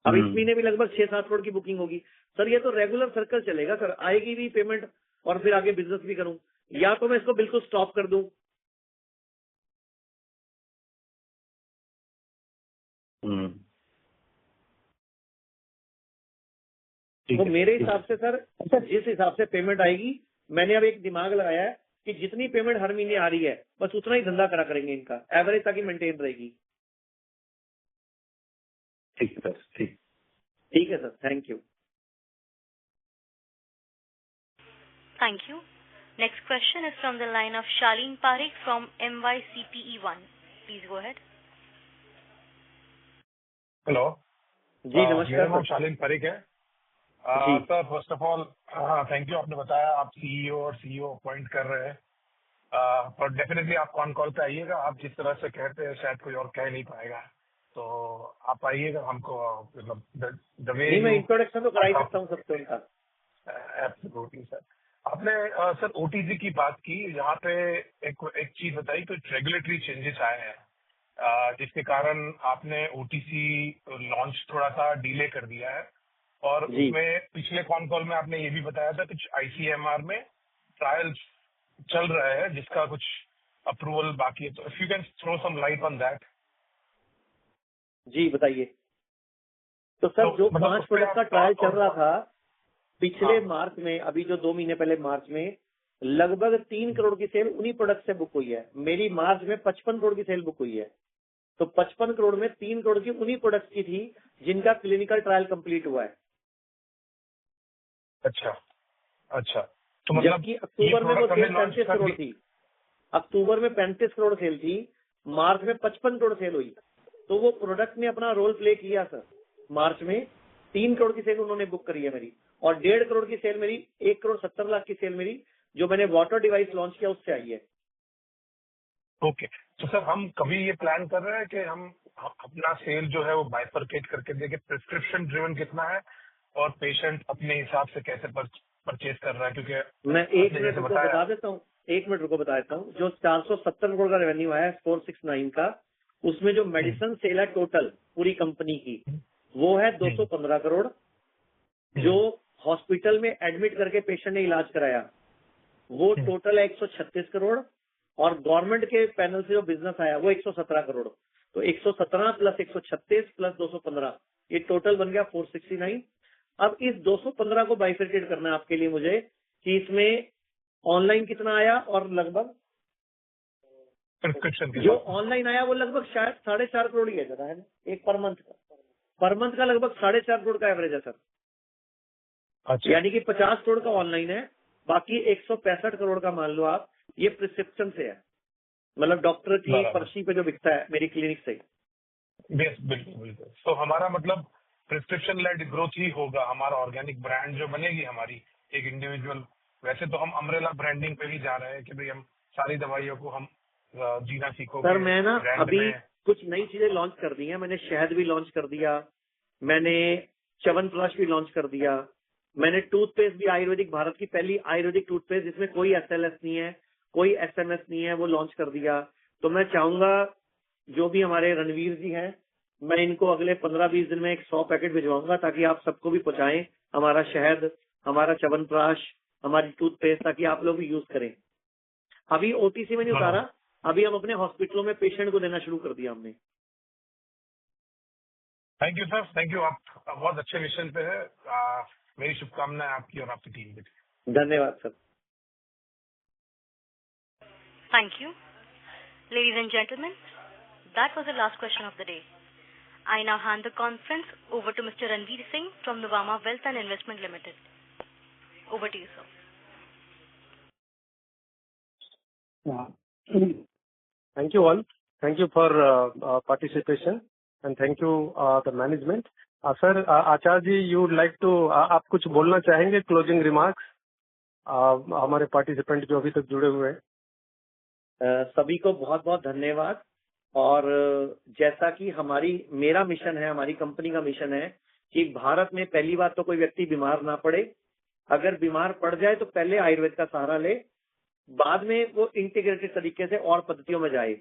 अब इस महीने भी लगभग 6-7 करोड़ की बुकिंग होगी। सर ये तो रेगुलर सर्कल चलेगा सर, आएगी भी पेमेंट और फिर आगे बिजनेस भी करूं, या तो मैं इसको बिल्कुल स्टॉप कर दूं तो मेरे हिसाब से सर जिस हिसाब से पेमेंट आएगी, मैंने अब एक दिमाग लगाया है कि जितनी पेमेंट हर महीने आ रही है बस उतना ही धंधा करा करेंगे इनका, एवरेज ताकि मेंटेन रहेगी। ठीक है सर, ठीक है sir, thank you. Thank you. Next question is from the line of Shaleen Parekh from MYCPE1. Please go ahead. Hello जी नमस्कार। मेरा नाम शालीन पारेख है। Sir first of all thank you, आपने बताया आप सीईओ और सीईओ अपॉइंट कर रहे हैं, पर डेफिनेटली आप कॉन कॉल पे आइएगा। आप जिस तरह से कहते हैं शायद कोई और कह नहीं पाएगा, तो आप आइएगा। हमको मतलब द वे मैं इंट्रोडक्शन तो करा ही सकता हूँ सबसे उनका। Absolutely sir. आपने सर ओटीसी की बात की, यहाँ पे एक चीज बताई, कुछ रेगुलेटरी चेंजेस आए हैं जिसके कारण आपने ओटीसी लॉन्च थोड़ा सा डिले कर दिया है, और उसमें पिछले कॉन कॉल में आपने ये भी बताया था कुछ आईसीएमआर में ट्रायल्स चल रहा है जिसका कुछ अप्रूवल बाकी है, तो if you can throw some light on that. जी बताइए। तो सर जो 5 प्रोडक्ट का ट्रायल चल रहा था पिछले मार्च में, अभी जो 2 महीने पहले मार्च में लगभग 3 करोड़ की सेल उन्हीं प्रोडक्ट से बुक हुई है। मेरी मार्च में 55 करोड़ की सेल बुक हुई है, तो 55 करोड़ में 3 करोड़ की उन्हीं प्रोडक्ट की थी जिनका क्लिनिकल ट्रायल कंप्लीट हुआ है। अच्छा, तो मतलब जबकि अक्टूबर में वो सेल 35 करोड़ थी, अक्टूबर में 35 करोड़ सेल थी, मार्च में 55 करोड़ सेल हुई। तो वो प्रोडक्ट ने अपना रोल प्ले किया सर। मार्च में 3 करोड़ की सेल उन्होंने बुक करी है मेरी, और 1.5 करोड़ की सेल मेरी, 1 करोड़ 70 लाख की सेल मेरी जो मैंने वाटर डिवाइस लॉन्च किया उससे आई है। ओके, तो सर हम कभी ये प्लान कर रहे हैं कि हम अपना सेल जो है वो बाइफरकेट करके देखें, प्रिस्क्रिप्शन ड्रिवन कितना है और पेशेंट अपने हिसाब से कैसे परचेज कर रहा है, क्योंकि मैं 1 मिनट रुको बता देता हूँ, 1 मिनट रुको बता देता हूँ। जो 470 करोड़ का रेवेन्यू आया है 469 का, उसमें जो मेडिसिन सेल है टोटल पूरी कंपनी की वो है 215 करोड़। जो हॉस्पिटल में एडमिट करके पेशेंट ने इलाज कराया वो टोटल है 136 करोड़, और गवर्नमेंट के पैनल से जो बिजनेस आया वो 117 करोड़। तो 117 प्लस 136 प्लस 215 ये टोटल बन गया 469। अब इस 215 को बाइफरकेट करना है आपके लिए मुझे कि इसमें ऑनलाइन कितना आया, और लगभग जो ऑनलाइन आया वो लगभग शायद 4.5 करोड़ ही है, ज्यादा है ना, एक पर मंथ का लगभग 4.5 करोड़ का एवरेज है सर। अच्छा। यानी कि 50 करोड़ का ऑनलाइन है, बाकी 165 करोड़ का मान लो आप ये प्रिस्क्रिप्शन से है, मतलब डॉक्टर की पर्ची पे जो बिकता है मेरी क्लिनिक से। बिल्कुल। तो हमारा मतलब प्रिस्क्रिप्शन लेड ग्रोथ ही होगा, हमारा ऑर्गेनिक ब्रांड जो बनेगी हमारी एक इंडिविजुअल। वैसे तो हम अम्ब्रेला ब्रांडिंग पे ही जा रहे हैं कि भाई हम सारी दवाइयों को हम जीना सीखोगे। सर मैं ना अभी कुछ नई चीजें लॉन्च कर दी हैं, मैंने शहद भी लॉन्च कर दिया, मैंने च्यवनप्राश भी लॉन्च कर दिया, मैंने टूथपेस्ट भी आयुर्वेदिक, भारत की पहली आयुर्वेदिक टूथपेस्ट जिसमें कोई SLS नहीं है, कोई SMS नहीं है, वो लॉन्च कर दिया। तो मैं चाहूंगा जो भी हमारे रणवीर जी हैं, मैं इनको अगले 15-20 दिन में 100 पैकेट भिजवाऊंगा ताकि आप सबको भी पहुंचाएं हमारा शहद, हमारा च्यवनप्राश, हमारी टूथपेस्ट, ताकि आप लोग भी यूज करें। अभी OTC में नहीं उतारा, अभी हम अपने हॉस्पिटलों में पेशेंट को देना शुरू कर दिया हमने। Thank you sir, thank you. आप बहुत अच्छे मिशन पे है। मेरी शुभकामनाएं आपकी और आपकी टीम की। धन्यवाद sir. Thank you. Ladies and gentlemen, that was the last question of the day. I now hand the conference over to Mr. Ranveer Singh from Nuvama Wealth and Investment Limited. Over to you, sir. Thank you all. Thank you for participation and thank you the management. Sir, Acharya ji, you would like to आप कुछ बोलना चाहेंगे, closing remarks हमारे participant जो अभी तक जुड़े हुए हैं? सभी को बहुत बहुत धन्यवाद। और जैसा कि मेरा मिशन है, हमारी कंपनी का मिशन है कि भारत में पहली बात तो कोई व्यक्ति बीमार ना पड़े, अगर बीमार पड़ जाए तो पहले आयुर्वेद का सहारा ले, बाद में वो इंटीग्रेटेड तरीके से और पद्धतियों में जाए।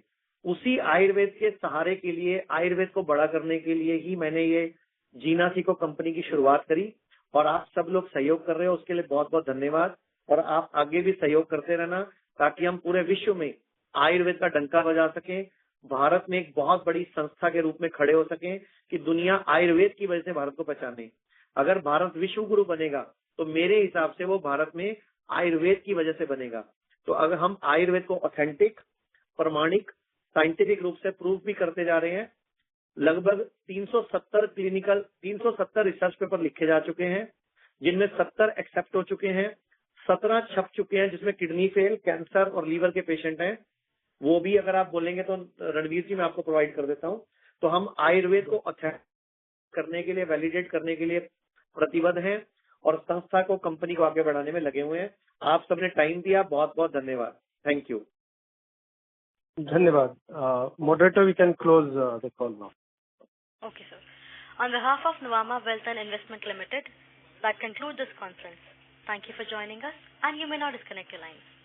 उसी आयुर्वेद के सहारे के लिए, आयुर्वेद को बड़ा करने के लिए ही मैंने ये जीना सीखो कंपनी की शुरुआत करी, और आप सब लोग सहयोग कर रहे हो उसके लिए बहुत बहुत धन्यवाद। और आप आगे भी सहयोग करते रहना ताकि हम पूरे विश्व में आयुर्वेद का डंका बजा सकें, भारत में एक बहुत बड़ी संस्था के रूप में खड़े हो सकें कि दुनिया आयुर्वेद की वजह से भारत को पहचाने। अगर भारत विश्व गुरु बनेगा तो मेरे हिसाब से वो भारत में आयुर्वेद की वजह से बनेगा। तो अगर हम आयुर्वेद को ऑथेंटिक, प्रमाणिक, साइंटिफिक रूप से प्रूव भी करते जा रहे हैं, लगभग 370 रिसर्च पेपर लिखे जा चुके हैं, जिनमें 70 एक्सेप्ट हो चुके हैं, 17 छप चुके हैं, जिसमें किडनी फेल, कैंसर और लीवर के पेशेंट हैं। वो भी अगर आप बोलेंगे तो रणवीर जी मैं आपको प्रोवाइड कर देता हूँ। तो हम आयुर्वेद को ऑथेंटिक करने के लिए, वैलिडेट करने के लिए प्रतिबद्ध हैं और संस्था को, कंपनी को आगे बढ़ाने में लगे हुए हैं। आप सबने टाइम दिया, बहुत बहुत धन्यवाद। Thank you. धन्यवाद। Moderator, we can close the call now. Okay, sir. On behalf of Nuvama Wealth and Investment Limited, that concludes this conference. Thank you for joining us, and you may now disconnect your lines.